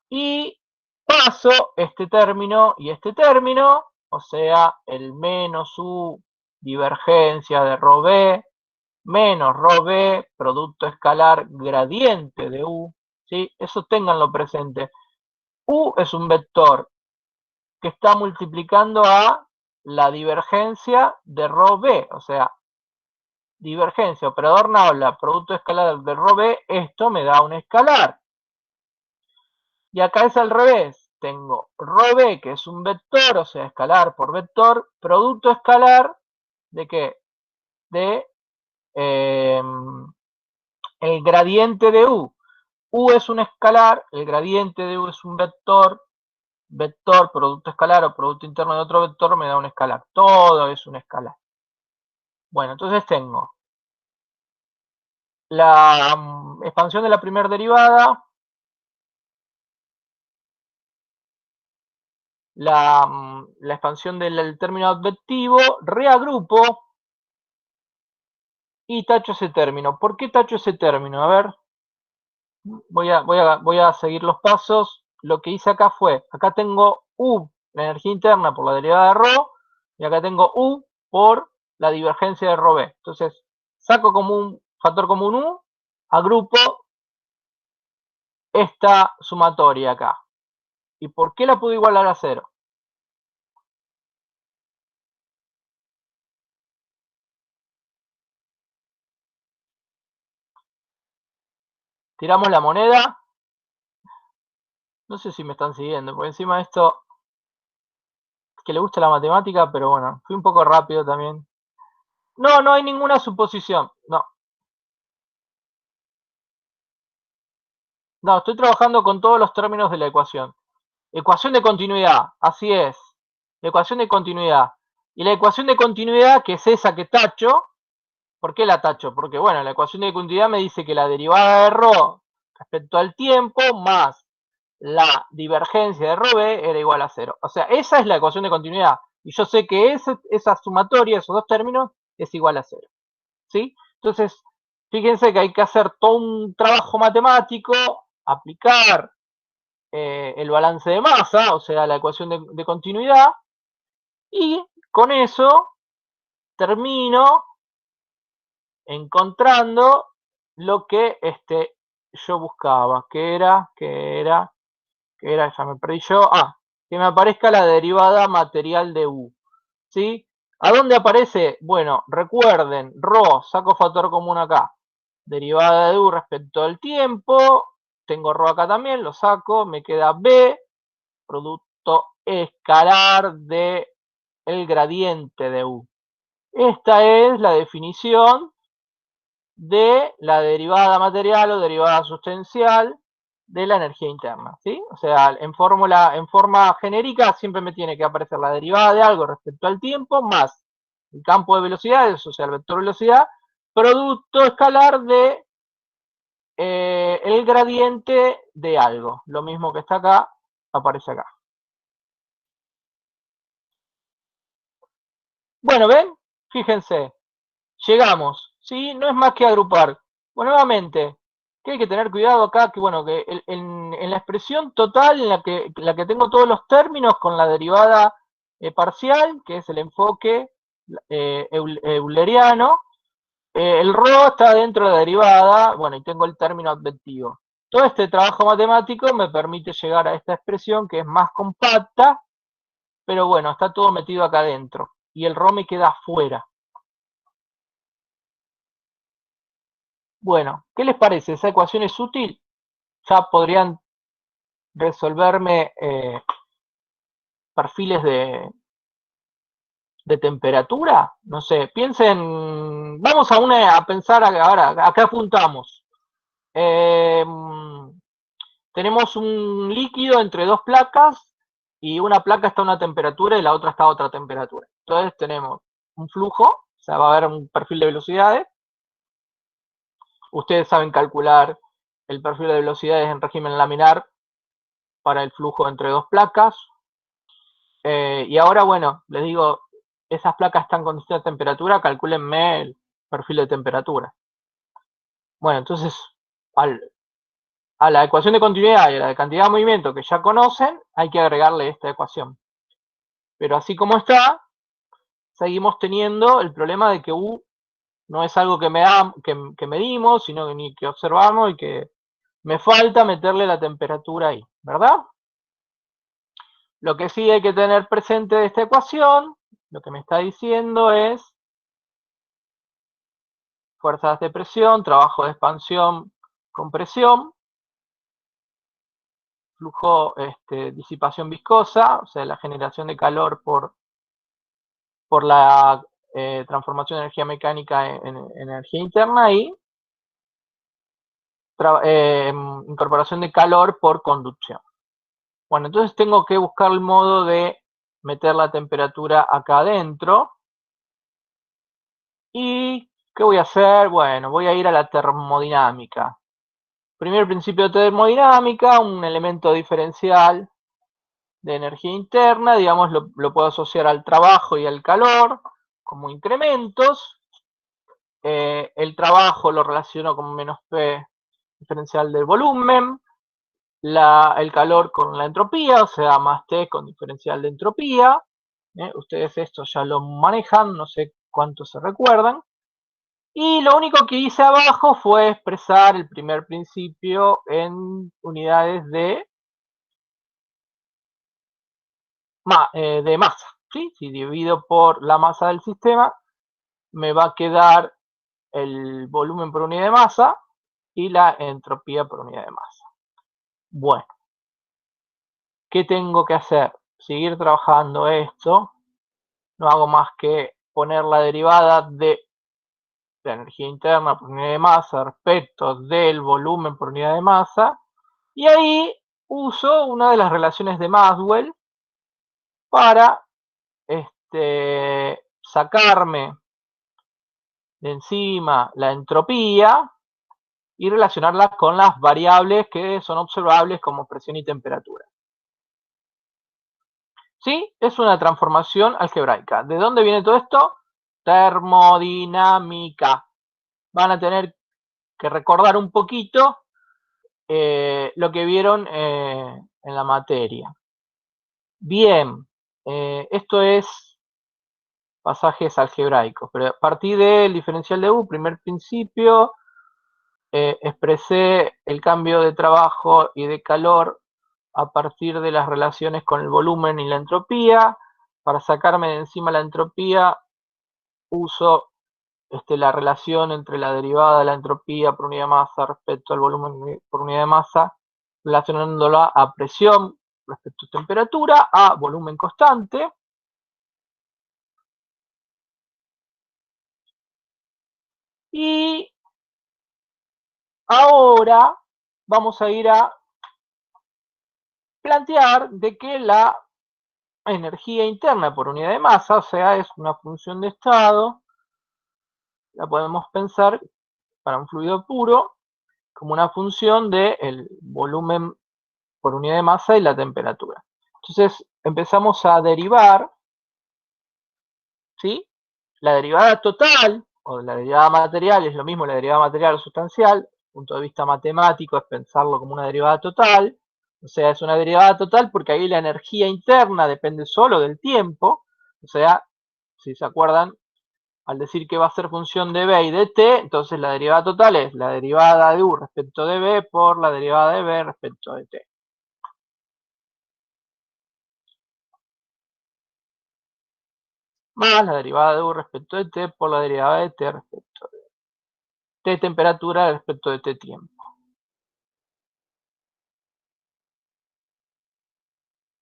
Y paso este término y este término, o sea, el menos u divergencia de ρ b menos ρ b, producto escalar gradiente de u, ¿sí? Eso ténganlo presente. U es un vector que está multiplicando a la divergencia de ρ b, o sea, divergencia, operador nabla, producto escalar de ρ b, esto me da un escalar. Y acá es al revés, tengo ρ b, que es un vector, o sea, escalar por vector, producto escalar, ¿de qué? De el gradiente de U es un escalar, el gradiente de U es un vector, producto escalar o producto interno de otro vector me da un escalar, todo es un escalar. Bueno, entonces tengo la expansión de la primera derivada, la expansión del término advectivo, reagrupo y tacho ese término. ¿Por qué tacho ese término? A ver, voy a seguir los pasos. Lo que hice acá fue, acá tengo U, la energía interna por la derivada de ρ, y acá tengo U por la divergencia de ρb. Entonces, saco como un factor común U, agrupo esta sumatoria acá. ¿Y por qué la puedo igualar a 0? Tiramos la moneda. No sé si me están siguiendo, porque encima de esto, que le gusta la matemática, pero bueno, fui un poco rápido también. No, no hay ninguna suposición. No, no, estoy trabajando con todos los términos de la ecuación. Ecuación de continuidad, así es. La ecuación de continuidad. Y la ecuación de continuidad, que es esa que tacho, ¿por qué la tacho? Porque, bueno, la ecuación de continuidad me dice que la derivada de ρ respecto al tiempo más la divergencia de ρb era igual a 0. O sea, esa es la ecuación de continuidad. Y yo sé que esa sumatoria, esos dos términos, es igual a 0. ¿Sí? Entonces, fíjense que hay que hacer todo un trabajo matemático, aplicar el balance de masa, o sea, la ecuación de continuidad, y con eso termino encontrando lo que yo buscaba, que era, ya me perdí yo, que me aparezca la derivada material de U, ¿sí? ¿A dónde aparece? Bueno, recuerden, ρ, saco factor común acá, derivada de U respecto al tiempo, tengo ρ acá también, lo saco, me queda B, producto escalar de el gradiente de U. Esta es la definición de la derivada material o derivada sustancial de la energía interna, ¿sí? O sea, en forma genérica siempre me tiene que aparecer la derivada de algo respecto al tiempo más el campo de velocidades, o sea, el vector velocidad, producto escalar de el gradiente de algo. Lo mismo que está acá, aparece acá. Bueno, ¿ven? Fíjense, llegamos, ¿sí? No es más que agrupar. Bueno, nuevamente, que hay que tener cuidado acá, que bueno, que en la expresión total, en la que tengo todos los términos con la derivada parcial, que es el enfoque euleriano, el ρ está dentro de la derivada, bueno, y tengo el término advectivo. Todo este trabajo matemático me permite llegar a esta expresión que es más compacta, pero bueno, está todo metido acá adentro, y el ρ me queda afuera. Bueno, ¿qué les parece? ¿Esa ecuación es útil? Ya podrían resolverme perfiles de temperatura. No sé, piensen, vamos a pensar ahora, acá apuntamos. Eh, tenemos un líquido entre dos placas y una placa está a una temperatura y la otra está a otra temperatura. Entonces tenemos un flujo, o sea, va a haber un perfil de velocidades. Ustedes saben calcular el perfil de velocidades en régimen laminar para el flujo entre dos placas. Y ahora, bueno, les digo, esas placas están con distinta temperatura, calcúlenme el perfil de temperatura. Bueno, entonces, a la ecuación de continuidad y a la de cantidad de movimiento que ya conocen, hay que agregarle esta ecuación. Pero así como está, seguimos teniendo el problema de que U no es algo que medimos, sino que ni que observamos y que me falta meterle la temperatura ahí, ¿verdad? Lo que sí hay que tener presente de esta ecuación, lo que me está diciendo es fuerzas de presión, trabajo de expansión, compresión, flujo, disipación viscosa, o sea, la generación de calor por la transformación de energía mecánica en energía interna y incorporación de calor por conducción. Bueno, entonces tengo que buscar el modo de meter la temperatura acá adentro. ¿Y qué voy a hacer? Bueno, voy a ir a la termodinámica. Primer principio de termodinámica, un elemento diferencial de energía interna, digamos, lo puedo asociar al trabajo y al calor como incrementos. El trabajo lo relaciono con menos P diferencial del volumen, el calor con la entropía, o sea, más T con diferencial de entropía. Ustedes esto ya lo manejan, no sé cuánto se recuerdan. Y lo único que hice abajo fue expresar el primer principio en unidades de masa. ¿Sí? Si divido por la masa del sistema, me va a quedar el volumen por unidad de masa y la entropía por unidad de masa. Bueno, ¿qué tengo que hacer? Seguir trabajando esto. No hago más que poner la derivada de la energía interna por unidad de masa respecto del volumen por unidad de masa. Y ahí uso una de las relaciones de Maxwell para sacarme de encima la entropía y relacionarla con las variables que son observables como presión y temperatura. ¿Sí? Es una transformación algebraica. ¿De dónde viene todo esto? Termodinámica. Van a tener que recordar un poquito lo que vieron en la materia. Bien, esto es pasajes algebraicos, pero a partir del diferencial de U, primer principio, expresé el cambio de trabajo y de calor a partir de las relaciones con el volumen y la entropía. Para sacarme de encima la entropía, uso la relación entre la derivada de la entropía por unidad de masa respecto al volumen por unidad de masa, relacionándola a presión respecto a temperatura, a volumen constante. Y ahora vamos a ir a plantear de que la energía interna por unidad de masa, o sea, es una función de estado, la podemos pensar para un fluido puro como una función del volumen por unidad de masa y la temperatura. Entonces empezamos a derivar, ¿sí? La derivada total, o la derivada material, es lo mismo la derivada material o sustancial, desde el punto de vista matemático es pensarlo como una derivada total, o sea, es una derivada total porque ahí la energía interna depende solo del tiempo, o sea, si se acuerdan, al decir que va a ser función de b y de t, entonces la derivada total es la derivada de u respecto de b por la derivada de b respecto de t. Más la derivada de u respecto de t por la derivada de t respecto de t temperatura respecto de t tiempo.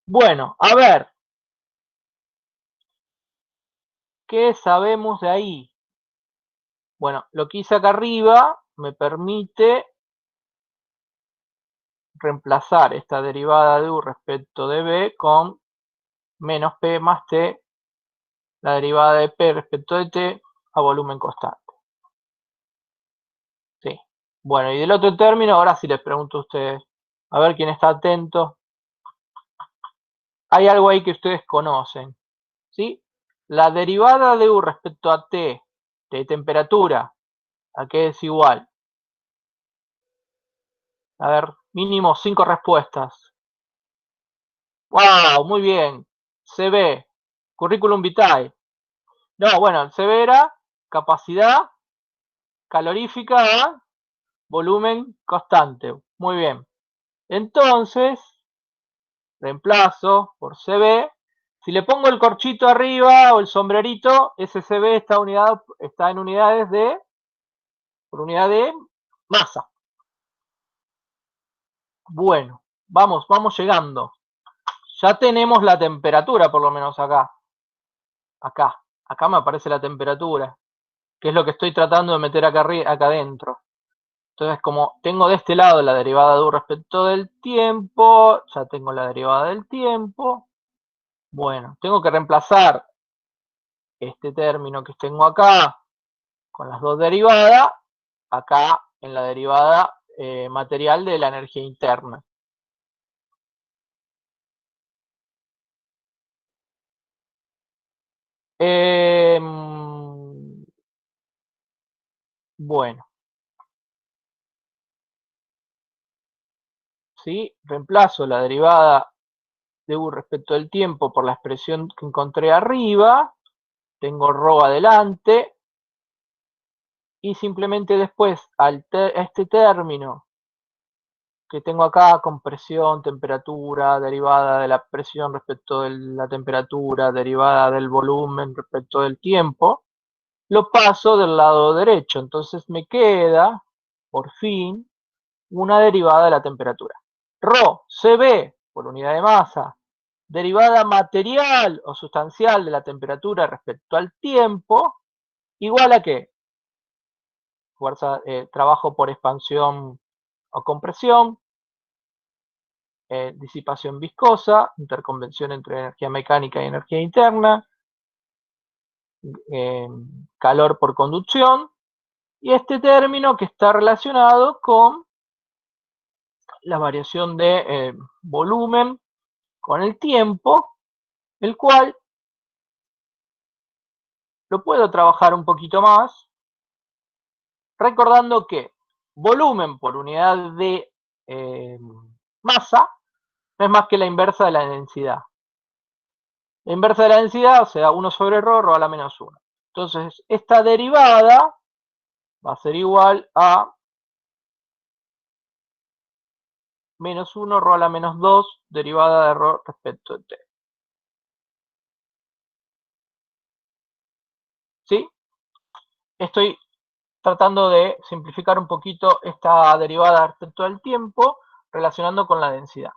Bueno, a ver, ¿qué sabemos de ahí? Bueno, lo que hice acá arriba me permite reemplazar esta derivada de u respecto de b con menos p más t, la derivada de p respecto de t a volumen constante. Sí. Bueno, y del otro término, ahora sí les pregunto a ustedes, a ver quién está atento. Hay algo ahí que ustedes conocen, ¿sí? La derivada de u respecto a t de temperatura, ¿a qué es igual? A ver, mínimo 5 respuestas. ¡Wow! Muy bien. CB, currículum vitae. No, bueno, el CB era capacidad calorífica a volumen constante. Muy bien. Entonces, reemplazo por CB. Si le pongo el corchito arriba o el sombrerito, ese CB está en unidades por unidad de masa. Bueno, vamos llegando. Ya tenemos la temperatura, por lo menos acá. Acá. acá me aparece la temperatura, que es lo que estoy tratando de meter acá adentro. Entonces, como tengo de este lado la derivada de U respecto del tiempo, ya tengo la derivada del tiempo. Bueno, tengo que reemplazar este término que tengo acá con las dos derivadas, acá en la derivada material de la energía interna. Bueno, ¿sí? Reemplazo la derivada de U respecto del tiempo por la expresión que encontré arriba, tengo ρ adelante, y simplemente después a este término que tengo acá, compresión, temperatura, derivada de la presión respecto de la temperatura, derivada del volumen respecto del tiempo, lo paso del lado derecho. Entonces me queda, por fin, una derivada de la temperatura. Rho, CB, por unidad de masa, derivada material o sustancial de la temperatura respecto al tiempo, igual a ¿qué? Fuerza, trabajo por expansión o compresión, disipación viscosa, interconvención entre energía mecánica y energía interna, calor por conducción, y este término que está relacionado con la variación de volumen con el tiempo, el cual lo puedo trabajar un poquito más, recordando que volumen por unidad de masa no es más que la inversa de la densidad. La inversa de la densidad, o sea, 1 sobre ρ a la menos 1. Entonces, esta derivada va a ser igual a menos 1 ρ a la menos 2 derivada de ρ respecto de t. ¿Sí? Estoy tratando de simplificar un poquito esta derivada respecto al tiempo, relacionando con la densidad.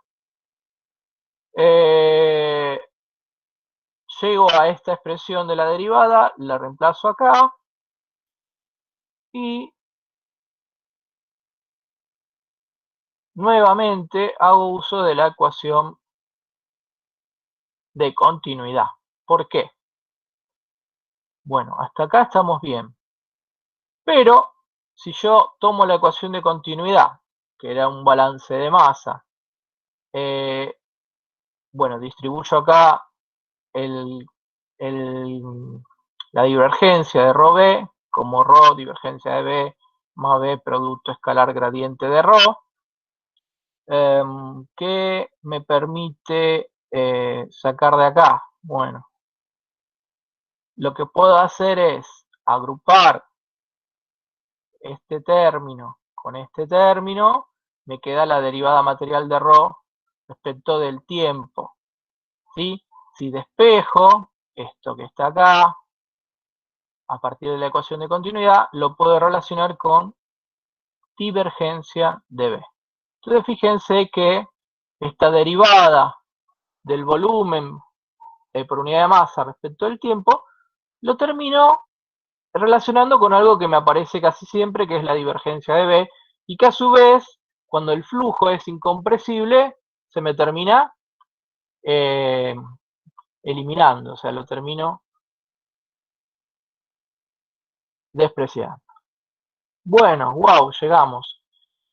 Llego a esta expresión de la derivada, la reemplazo acá, y nuevamente hago uso de la ecuación de continuidad. ¿Por qué? Bueno, hasta acá estamos bien. Pero si yo tomo la ecuación de continuidad, que era un balance de masa, bueno, distribuyo acá la divergencia de ρb como ρ divergencia de b más b producto escalar gradiente de ρ, que me permite sacar de acá. Bueno, lo que puedo hacer es agrupar este término con este término, me queda la derivada material de ρ respecto del tiempo. ¿Sí? Si despejo esto que está acá, a partir de la ecuación de continuidad, lo puedo relacionar con divergencia de B. Entonces fíjense que esta derivada del volumen por unidad de masa respecto del tiempo, lo termino relacionando con algo que me aparece casi siempre, que es la divergencia de B, y que a su vez, cuando el flujo es incompresible, se me termina eliminando, o sea, lo termino despreciando. Bueno, wow, llegamos.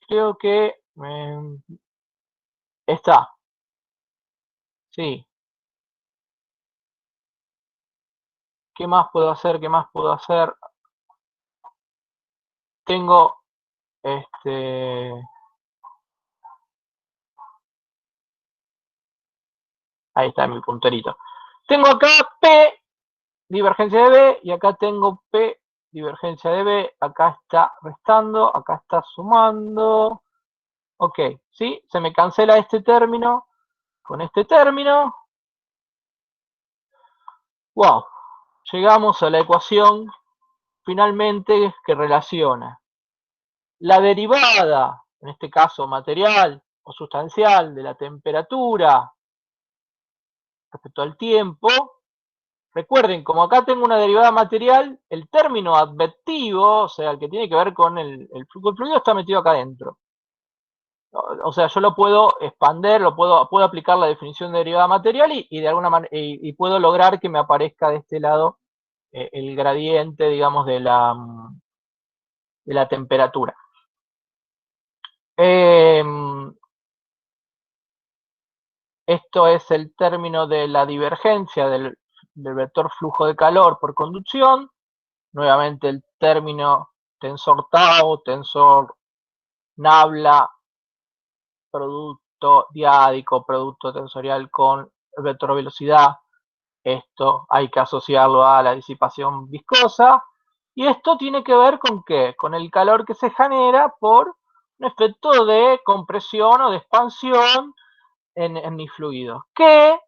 Creo que está. Sí. ¿Qué más puedo hacer? ¿Qué más puedo hacer? Tengo ahí está mi punterito. Tengo acá P divergencia de B y acá tengo P divergencia de B. Acá está restando, acá está sumando. Ok, ¿sí? Se me cancela este término con este término. Wow, llegamos a la ecuación finalmente que relaciona la derivada, en este caso material o sustancial, de la temperatura respecto al tiempo, Recuerden, como acá tengo una derivada material, el término advectivo, o sea, el que tiene que ver con el flujo del fluido, está metido acá adentro. O sea, yo lo puedo expander, puedo aplicar la definición de derivada material y de alguna manera y puedo lograr que me aparezca de este lado el gradiente, digamos, de la temperatura. Esto es el término de la divergencia del vector flujo de calor por conducción. Nuevamente el término tensor tau, tensor nabla, producto diádico, producto tensorial con el vector velocidad. Esto hay que asociarlo a la disipación viscosa. Y esto tiene que ver con ¿qué? Con el calor que se genera por un efecto de compresión o de expansión en mi fluido. Que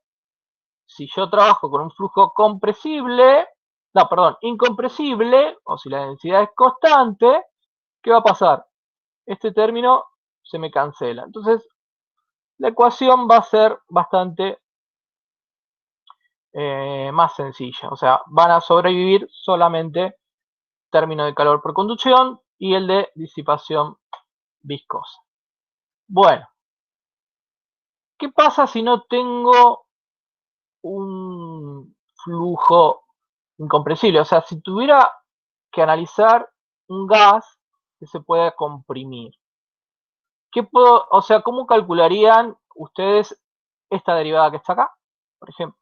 si yo trabajo con un flujo compresible, no, perdón, incompresible, o si la densidad es constante, ¿qué va a pasar? Este término se me cancela. Entonces, la ecuación va a ser bastante más sencilla. O sea, van a sobrevivir solamente término de calor por conducción y el de disipación viscosa. Bueno, ¿qué pasa si no tengo un flujo incompresible? O sea, si tuviera que analizar un gas que se pueda comprimir, o sea, ¿cómo calcularían ustedes esta derivada que está acá? Por ejemplo,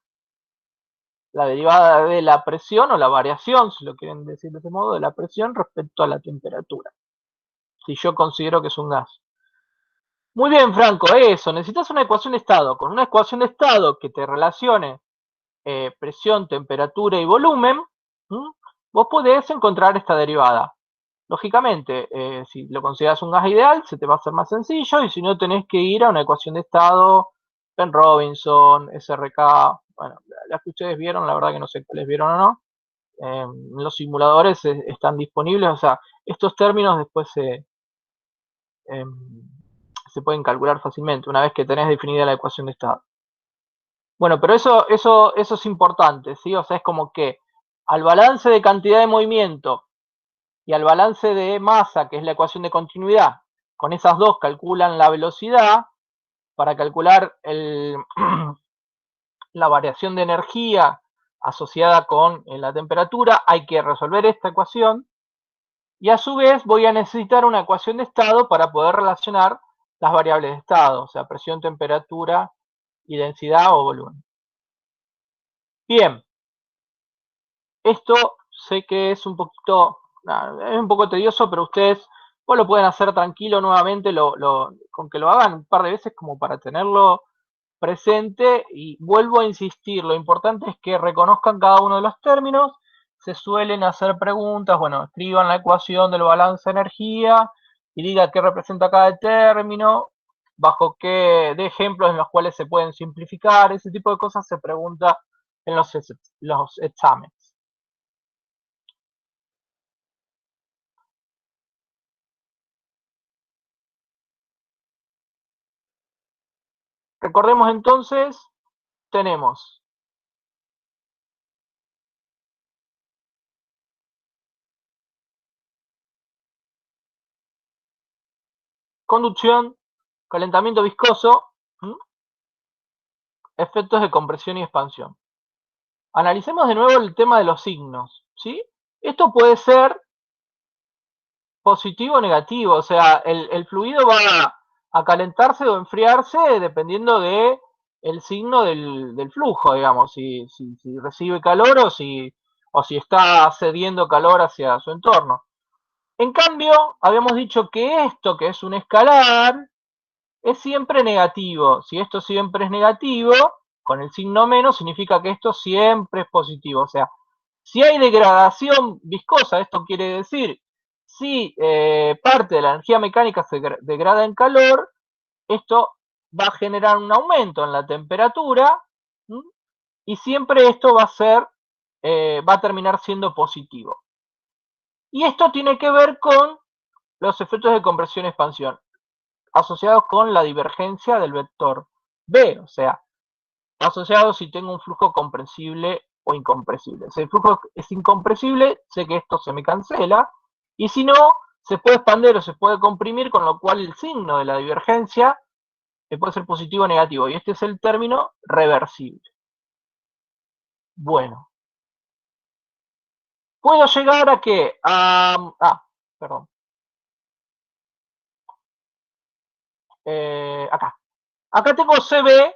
la derivada de la presión o la variación, si lo quieren decir de ese modo, de la presión respecto a la temperatura, si yo considero que es un gas. Muy bien, Franco, eso, necesitas una ecuación de estado. Con una ecuación de estado que te relacione presión, temperatura y volumen, vos podés encontrar esta derivada. Lógicamente, si lo consideras un gas ideal, se te va a hacer más sencillo, y si no, tenés que ir a una ecuación de estado, Penn Robinson, SRK, bueno, las que ustedes vieron, la verdad que no sé cuáles vieron o no. Los simuladores están disponibles, o sea, estos términos después se pueden calcular fácilmente una vez que tenés definida la ecuación de estado. Bueno, pero eso es importante, ¿sí? O sea, es como que al balance de cantidad de movimiento y al balance de masa, que es la ecuación de continuidad, con esas dos calculan la velocidad. Para calcular la variación de energía asociada con la temperatura, hay que resolver esta ecuación, y a su vez voy a necesitar una ecuación de estado para poder relacionar las variables de estado, o sea, presión, temperatura y densidad o volumen. Bien, esto sé que es un poco tedioso, pero ustedes lo pueden hacer tranquilo nuevamente, con que lo hagan un par de veces como para tenerlo presente. Y vuelvo a insistir, lo importante es que reconozcan cada uno de los términos. Se suelen hacer preguntas, bueno, escriban la ecuación del balance de energía y diga qué representa cada término, bajo qué de ejemplos en los cuales se pueden simplificar. Ese tipo de cosas se pregunta en los exámenes. Recordemos entonces, tenemos conducción, calentamiento viscoso, efectos de compresión y expansión. Analicemos de nuevo el tema de los signos, ¿sí? Esto puede ser positivo o negativo, o sea, el fluido va a calentarse o enfriarse dependiendo de el signo del flujo, digamos, si recibe calor o si está cediendo calor hacia su entorno. En cambio, habíamos dicho que esto, que es un escalar, es siempre negativo. Si esto siempre es negativo, con el signo menos significa que esto siempre es positivo. O sea, si hay degradación viscosa, esto quiere decir, si parte de la energía mecánica se degrada en calor, esto va a generar un aumento en la temperatura, y siempre esto va a terminar siendo positivo. Y esto tiene que ver con los efectos de compresión-expansión, asociados con la divergencia del vector B, o sea, asociado si tengo un flujo comprensible o incompresible. Si el flujo es incompresible, sé que esto se me cancela, y si no, se puede expandir o se puede comprimir, con lo cual el signo de la divergencia puede ser positivo o negativo, y este es el término reversible. Bueno. Puedo llegar a que, perdón. Acá. Acá tengo CB,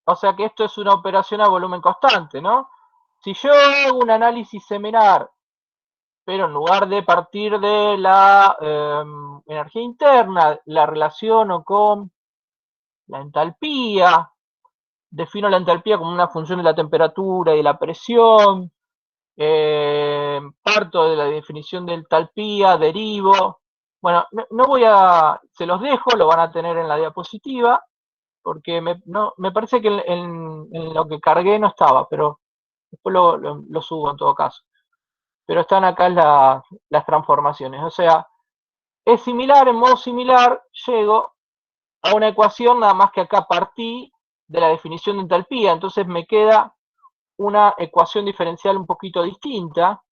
o sea que esto es una operación a volumen constante, ¿no? Si yo hago un análisis seminal, pero en lugar de partir de la energía interna, la relaciono con la entalpía, defino la entalpía como una función de la temperatura y de la presión, parto de la definición de entalpía, derivo. Bueno, no voy a, se los dejo, lo van a tener en la diapositiva, porque me parece que en lo que cargué no estaba, pero después lo subo en todo caso. Pero están acá las transformaciones. O sea, es similar, en modo similar, llego a una ecuación, nada más que acá partí de la definición de entalpía, entonces me queda una ecuación diferencial un poquito distinta,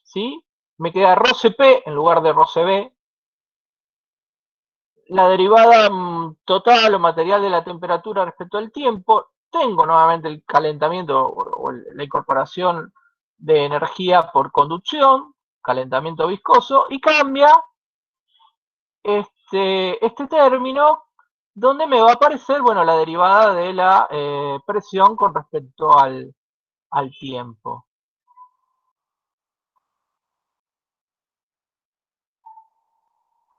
¿sí? Me queda ρ Cp en lugar de ρ Cv. La derivada total o material de la temperatura respecto al tiempo. Tengo nuevamente el calentamiento o la incorporación de energía por conducción, calentamiento viscoso, y cambia este término, donde me va a aparecer, bueno, la derivada de la presión con respecto al tiempo.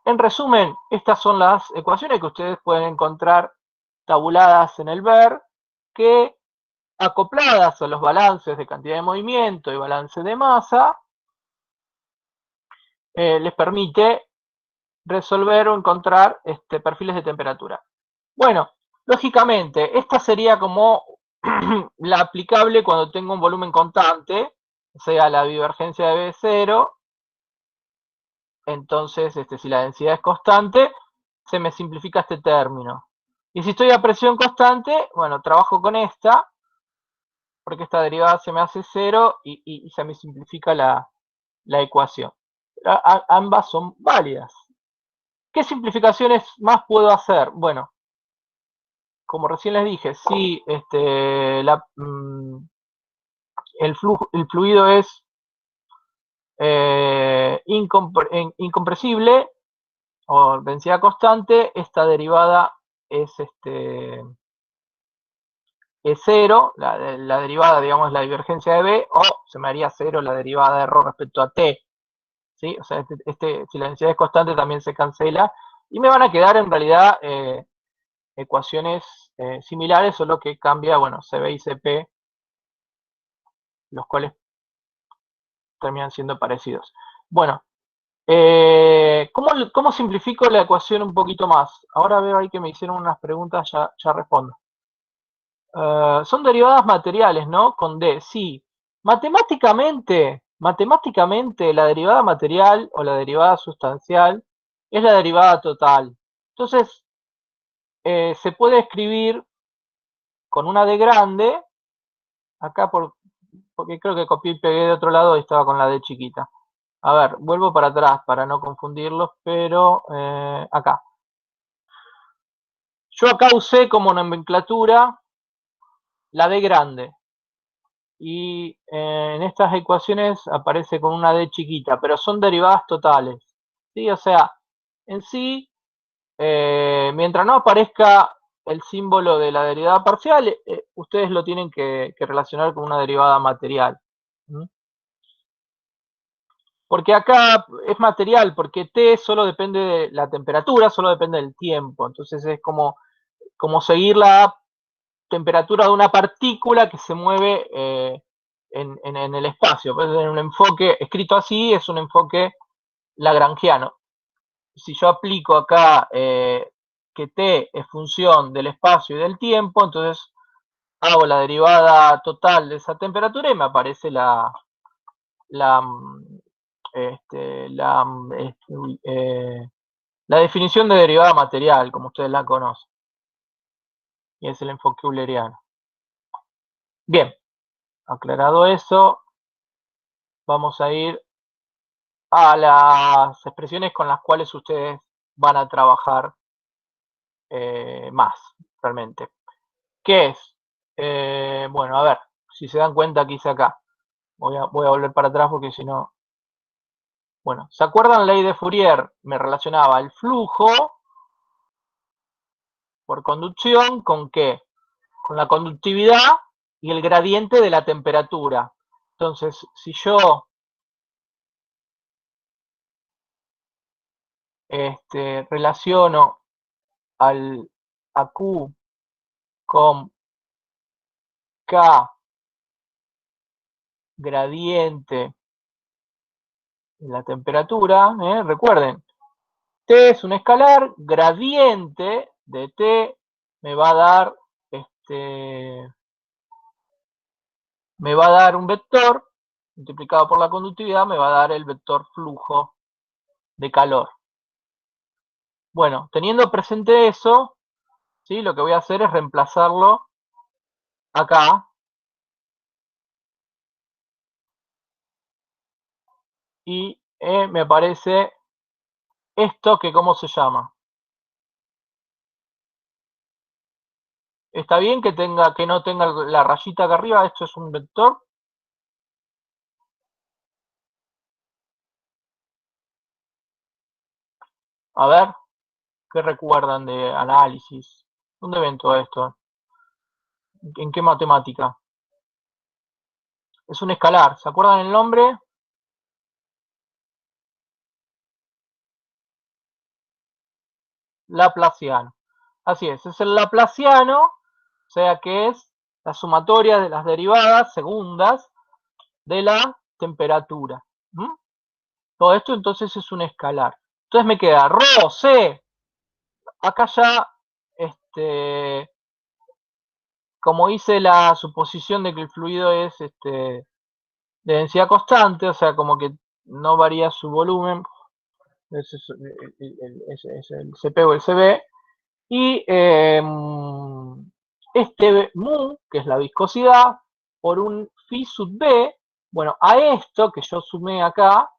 En resumen, estas son las ecuaciones que ustedes pueden encontrar tabuladas en el VER, que acopladas a los balances de cantidad de movimiento y balance de masa, les permite resolver o encontrar perfiles de temperatura. Bueno, lógicamente, esta sería como la aplicable cuando tengo un volumen constante, o sea, la divergencia de B0. Entonces, si la densidad es constante, se me simplifica este término. Y si estoy a presión constante, bueno, trabajo con esta, porque esta derivada se me hace 0 y se me simplifica la ecuación. Ambas son válidas. ¿Qué simplificaciones más puedo hacer? Bueno, como recién les dije, si el fluido es incompresible o densidad constante, esta derivada es, es 0, la derivada, digamos, la divergencia de B, o se me haría 0 la derivada de ρ respecto a T. ¿Sí? O sea, si la densidad es constante también se cancela, y me van a quedar en realidad ecuaciones similares, solo que cambia, bueno, CB y CP, los cuales terminan siendo parecidos. Bueno, ¿cómo simplifico la ecuación un poquito más? Ahora veo ahí que me hicieron unas preguntas, ya respondo. Son derivadas materiales, ¿no? Con D, sí. Matemáticamente, la derivada material o la derivada sustancial es la derivada total. Entonces, se puede escribir con una D grande, acá porque creo que copié y pegué de otro lado y estaba con la D chiquita. A ver, vuelvo para atrás para no confundirlos, pero acá. Yo acá usé como nomenclatura la D grande. Y en estas ecuaciones aparece con una D chiquita, pero son derivadas totales. ¿Sí? O sea, en sí, mientras no aparezca el símbolo de la derivada parcial, ustedes lo tienen que relacionar con una derivada material. ¿Mm? Porque acá es material, porque T solo depende de la temperatura, solo depende del tiempo. Entonces es como seguir la temperatura de una partícula que se mueve en el espacio. Pues en un enfoque, escrito así, es un enfoque lagrangiano. Si yo aplico acá que T es función del espacio y del tiempo, entonces hago la derivada total de esa temperatura y me aparece la definición de derivada material, como ustedes la conocen. Y es el enfoque euleriano. Bien, aclarado eso, vamos a ir a las expresiones con las cuales ustedes van a trabajar más, realmente. ¿Qué es? Bueno, a ver, si se dan cuenta que hice acá. Voy a volver para atrás porque si no... Bueno, ¿se acuerdan la ley de Fourier? Me relacionaba el flujo por conducción ¿con qué? Con la conductividad y el gradiente de la temperatura. Entonces, si yo relaciono a Q con K gradiente de la temperatura, recuerden, T es un escalar, gradiente de T me va a dar un vector multiplicado por la conductividad, me va a dar el vector flujo de calor. Bueno, teniendo presente eso, ¿sí? Lo que voy a hacer es reemplazarlo acá. Y me aparece esto que ¿cómo se llama? ¿Está bien que no tenga la rayita acá arriba? Esto es un vector. A ver, ¿qué recuerdan de análisis? ¿Dónde ven todo esto? ¿En qué matemática? Es un escalar. ¿Se acuerdan el nombre? Laplaciano. Así es el Laplaciano, o sea que es la sumatoria de las derivadas segundas de la temperatura. Todo esto entonces es un escalar. Entonces me queda ρ, C. Acá ya, como hice la suposición de que el fluido es de densidad constante, o sea, como que no varía su volumen, es el CP o el CB, y este mu, que es la viscosidad, por un phi sub b, bueno, a esto que yo sumé acá,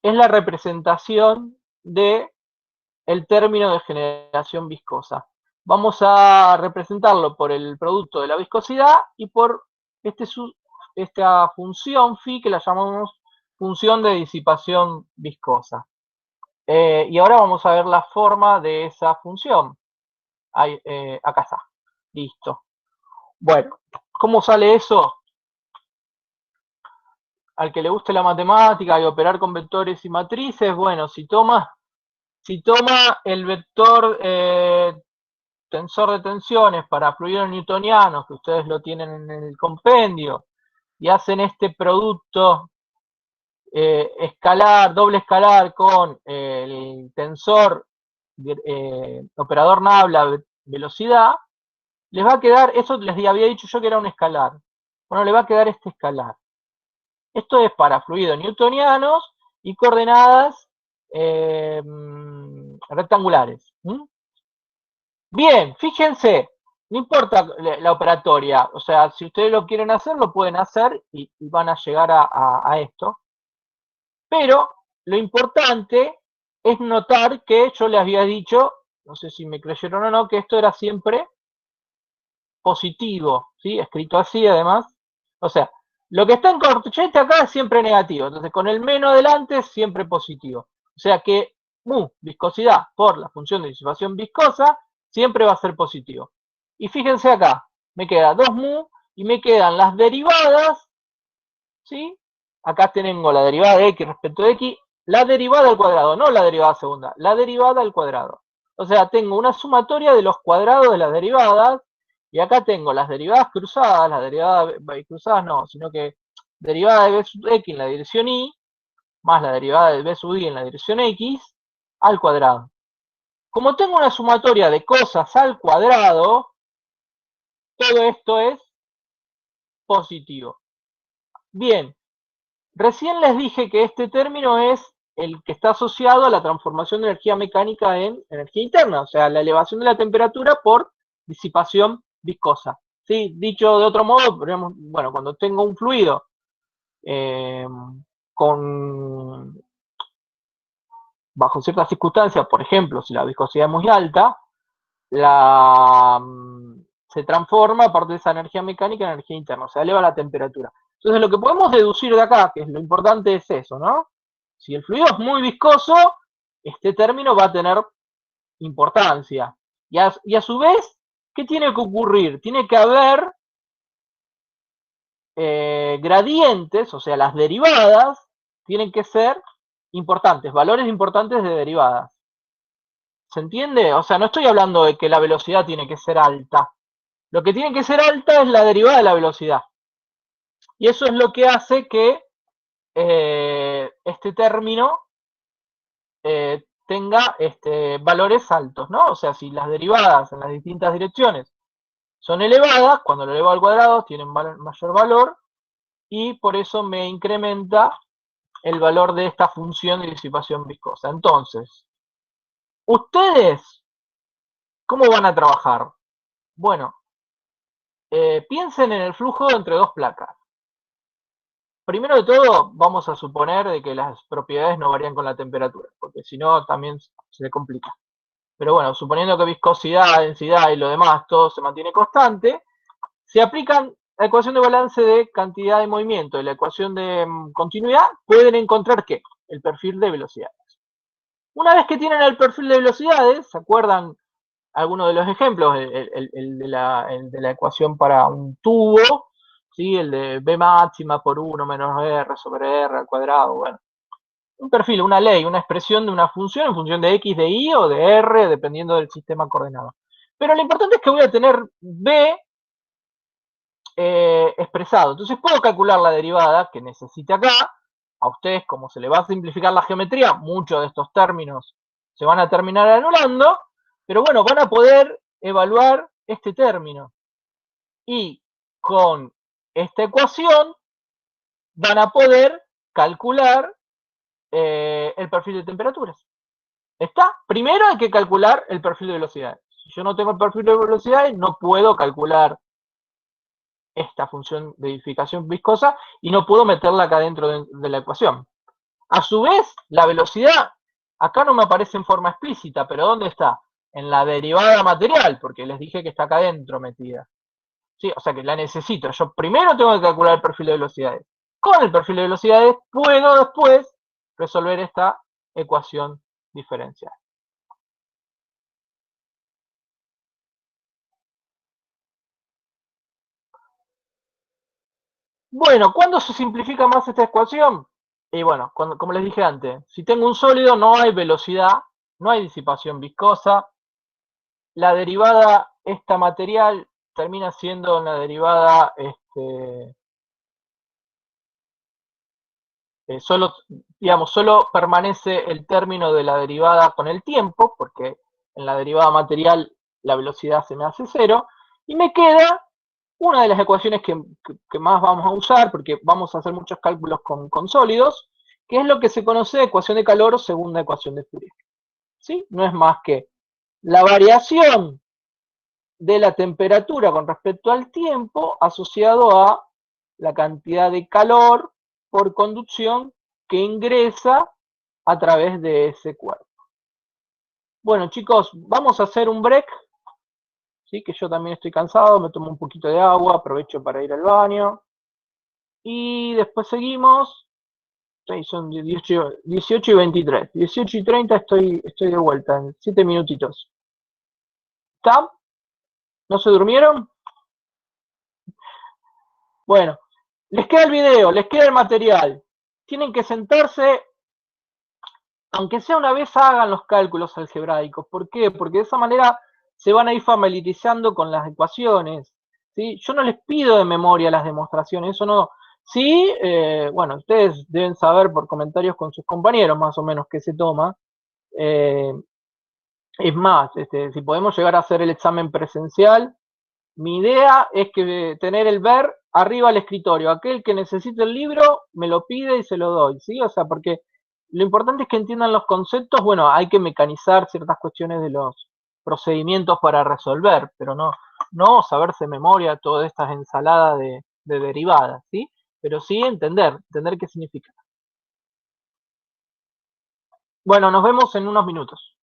es la representación de el término de generación viscosa. Vamos a representarlo por el producto de la viscosidad y por esta función phi que la llamamos función de disipación viscosa. Y ahora vamos a ver la forma de esa función. Acá está. Listo. Bueno, ¿cómo sale eso? Al que le guste la matemática y operar con vectores y matrices, bueno, si toma el vector tensor de tensiones para fluidos newtonianos, que ustedes lo tienen en el compendio, y hacen este producto doble escalar con el tensor operador nabla velocidad, les va a quedar, eso les había dicho yo que era un escalar. Bueno, le va a quedar este escalar. Esto es para fluidos newtonianos y coordenadas rectangulares. Bien, fíjense, no importa la operatoria, o sea, si ustedes lo quieren hacer, lo pueden hacer y van a llegar a esto. Pero lo importante es notar que yo les había dicho, no sé si me creyeron o no, que esto era siempre positivo, ¿sí? Escrito así además. O sea, lo que está en corchete acá es siempre negativo, entonces con el menos adelante es siempre positivo. O sea que mu, viscosidad, por la función de disipación viscosa, siempre va a ser positivo. Y fíjense acá, me queda 2 mu y me quedan las derivadas, ¿sí? Acá tengo la derivada de x respecto de x, la derivada al cuadrado, no la derivada segunda, la derivada al cuadrado. O sea, tengo una sumatoria de los cuadrados de las derivadas, y acá tengo las derivadas cruzadas, las derivadas cruzadas no, sino que derivada de b sub x en la dirección y, más la derivada de b sub y en la dirección x, al cuadrado. Como tengo una sumatoria de cosas al cuadrado, todo esto es positivo. Bien, recién les dije que este término es el que está asociado a la transformación de energía mecánica en energía interna, o sea, la elevación de la temperatura por disipación viscosa. ¿sí? Dicho de otro modo, digamos, bueno, cuando tengo un fluido con, bajo ciertas circunstancias, por ejemplo, si la viscosidad es muy alta, se transforma parte de esa energía mecánica en energía interna, o sea, eleva la temperatura. Entonces, lo que podemos deducir de acá, que es lo importante, es eso, ¿no? Si el fluido es muy viscoso, este término va a tener importancia. Y a su vez, ¿qué tiene que ocurrir? Tiene que haber gradientes, o sea, las derivadas tienen que ser importantes, valores importantes de derivadas. ¿Se entiende? O sea, no estoy hablando de que la velocidad tiene que ser alta. Lo que tiene que ser alta es la derivada de la velocidad. Y eso es lo que hace que este término tenga valores altos, ¿no? O sea, si las derivadas en las distintas direcciones son elevadas, cuando lo elevo al cuadrado tienen mayor valor y por eso me incrementa el valor de esta función de disipación viscosa. Entonces, ¿ustedes cómo van a trabajar? Bueno, piensen en el flujo entre dos placas. Primero de todo, vamos a suponer de que las propiedades no varían con la temperatura, porque si no también se complica. Pero bueno, suponiendo que viscosidad, densidad y lo demás todo se mantiene constante, se aplican la ecuación de balance de cantidad de movimiento y la ecuación de continuidad, pueden encontrar ¿qué? El perfil de velocidades. Una vez que tienen el perfil de velocidades, ¿se acuerdan algunos de los ejemplos? El de la ecuación para un tubo, ¿sí? El de B máxima por 1 menos R sobre R al cuadrado, bueno. Un perfil, una ley, una expresión de una función en función de X, de Y o de R, dependiendo del sistema coordenado. Pero lo importante es que voy a tener B expresado. Entonces puedo calcular la derivada que necesite acá. A ustedes, como se les va a simplificar la geometría, muchos de estos términos se van a terminar anulando, pero bueno, van a poder evaluar este término. Y con esta ecuación van a poder calcular el perfil de temperaturas. ¿Está? Primero hay que calcular el perfil de velocidades. Si yo no tengo el perfil de velocidades, no puedo calcular esta función de edificación viscosa y no puedo meterla acá dentro de la ecuación. A su vez, la velocidad, acá no me aparece en forma explícita, pero ¿dónde está? En la derivada material, porque les dije que está acá dentro metida. ¿Sí? O sea que la necesito. Yo primero tengo que calcular el perfil de velocidades. Con el perfil de velocidades puedo después resolver esta ecuación diferencial. Bueno, ¿cuándo se simplifica más esta ecuación? Y bueno, como les dije antes, si tengo un sólido no hay velocidad, no hay disipación viscosa, la derivada esta material termina siendo una derivada solo, digamos, solo permanece el término de la derivada con el tiempo, porque en la derivada material la velocidad se me hace cero, y me queda una de las ecuaciones que más vamos a usar, porque vamos a hacer muchos cálculos con sólidos, que es lo que se conoce de ecuación de calor o segunda ecuación de Fourier. ¿Sí? No es más que la variación de la temperatura con respecto al tiempo asociado a la cantidad de calor por conducción que ingresa a través de ese cuerpo. Bueno, chicos, vamos a hacer un break, ¿sí? Que yo también estoy cansado, me tomo un poquito de agua, aprovecho para ir al baño. Y después seguimos. Sí, son 18 y 23. 18 y 30 estoy de vuelta, en 7 minutitos. ¿Está? ¿No se durmieron? Bueno, les queda el video, les queda el material. Tienen que sentarse, aunque sea una vez hagan los cálculos algebraicos. ¿Por qué? Porque de esa manera se van a ir familiarizando con las ecuaciones. ¿Sí? Yo no les pido de memoria las demostraciones, eso no. Sí, bueno, ustedes deben saber por comentarios con sus compañeros más o menos qué se toma. Es más, si podemos llegar a hacer el examen presencial, mi idea es que tener el ver arriba al escritorio. Aquel que necesite el libro me lo pide y se lo doy, ¿sí? O sea, porque lo importante es que entiendan los conceptos. Bueno, hay que mecanizar ciertas cuestiones procedimientos para resolver, pero no saberse de memoria todas estas ensaladas de derivadas, ¿sí? Pero sí entender qué significa. Bueno, nos vemos en unos minutos.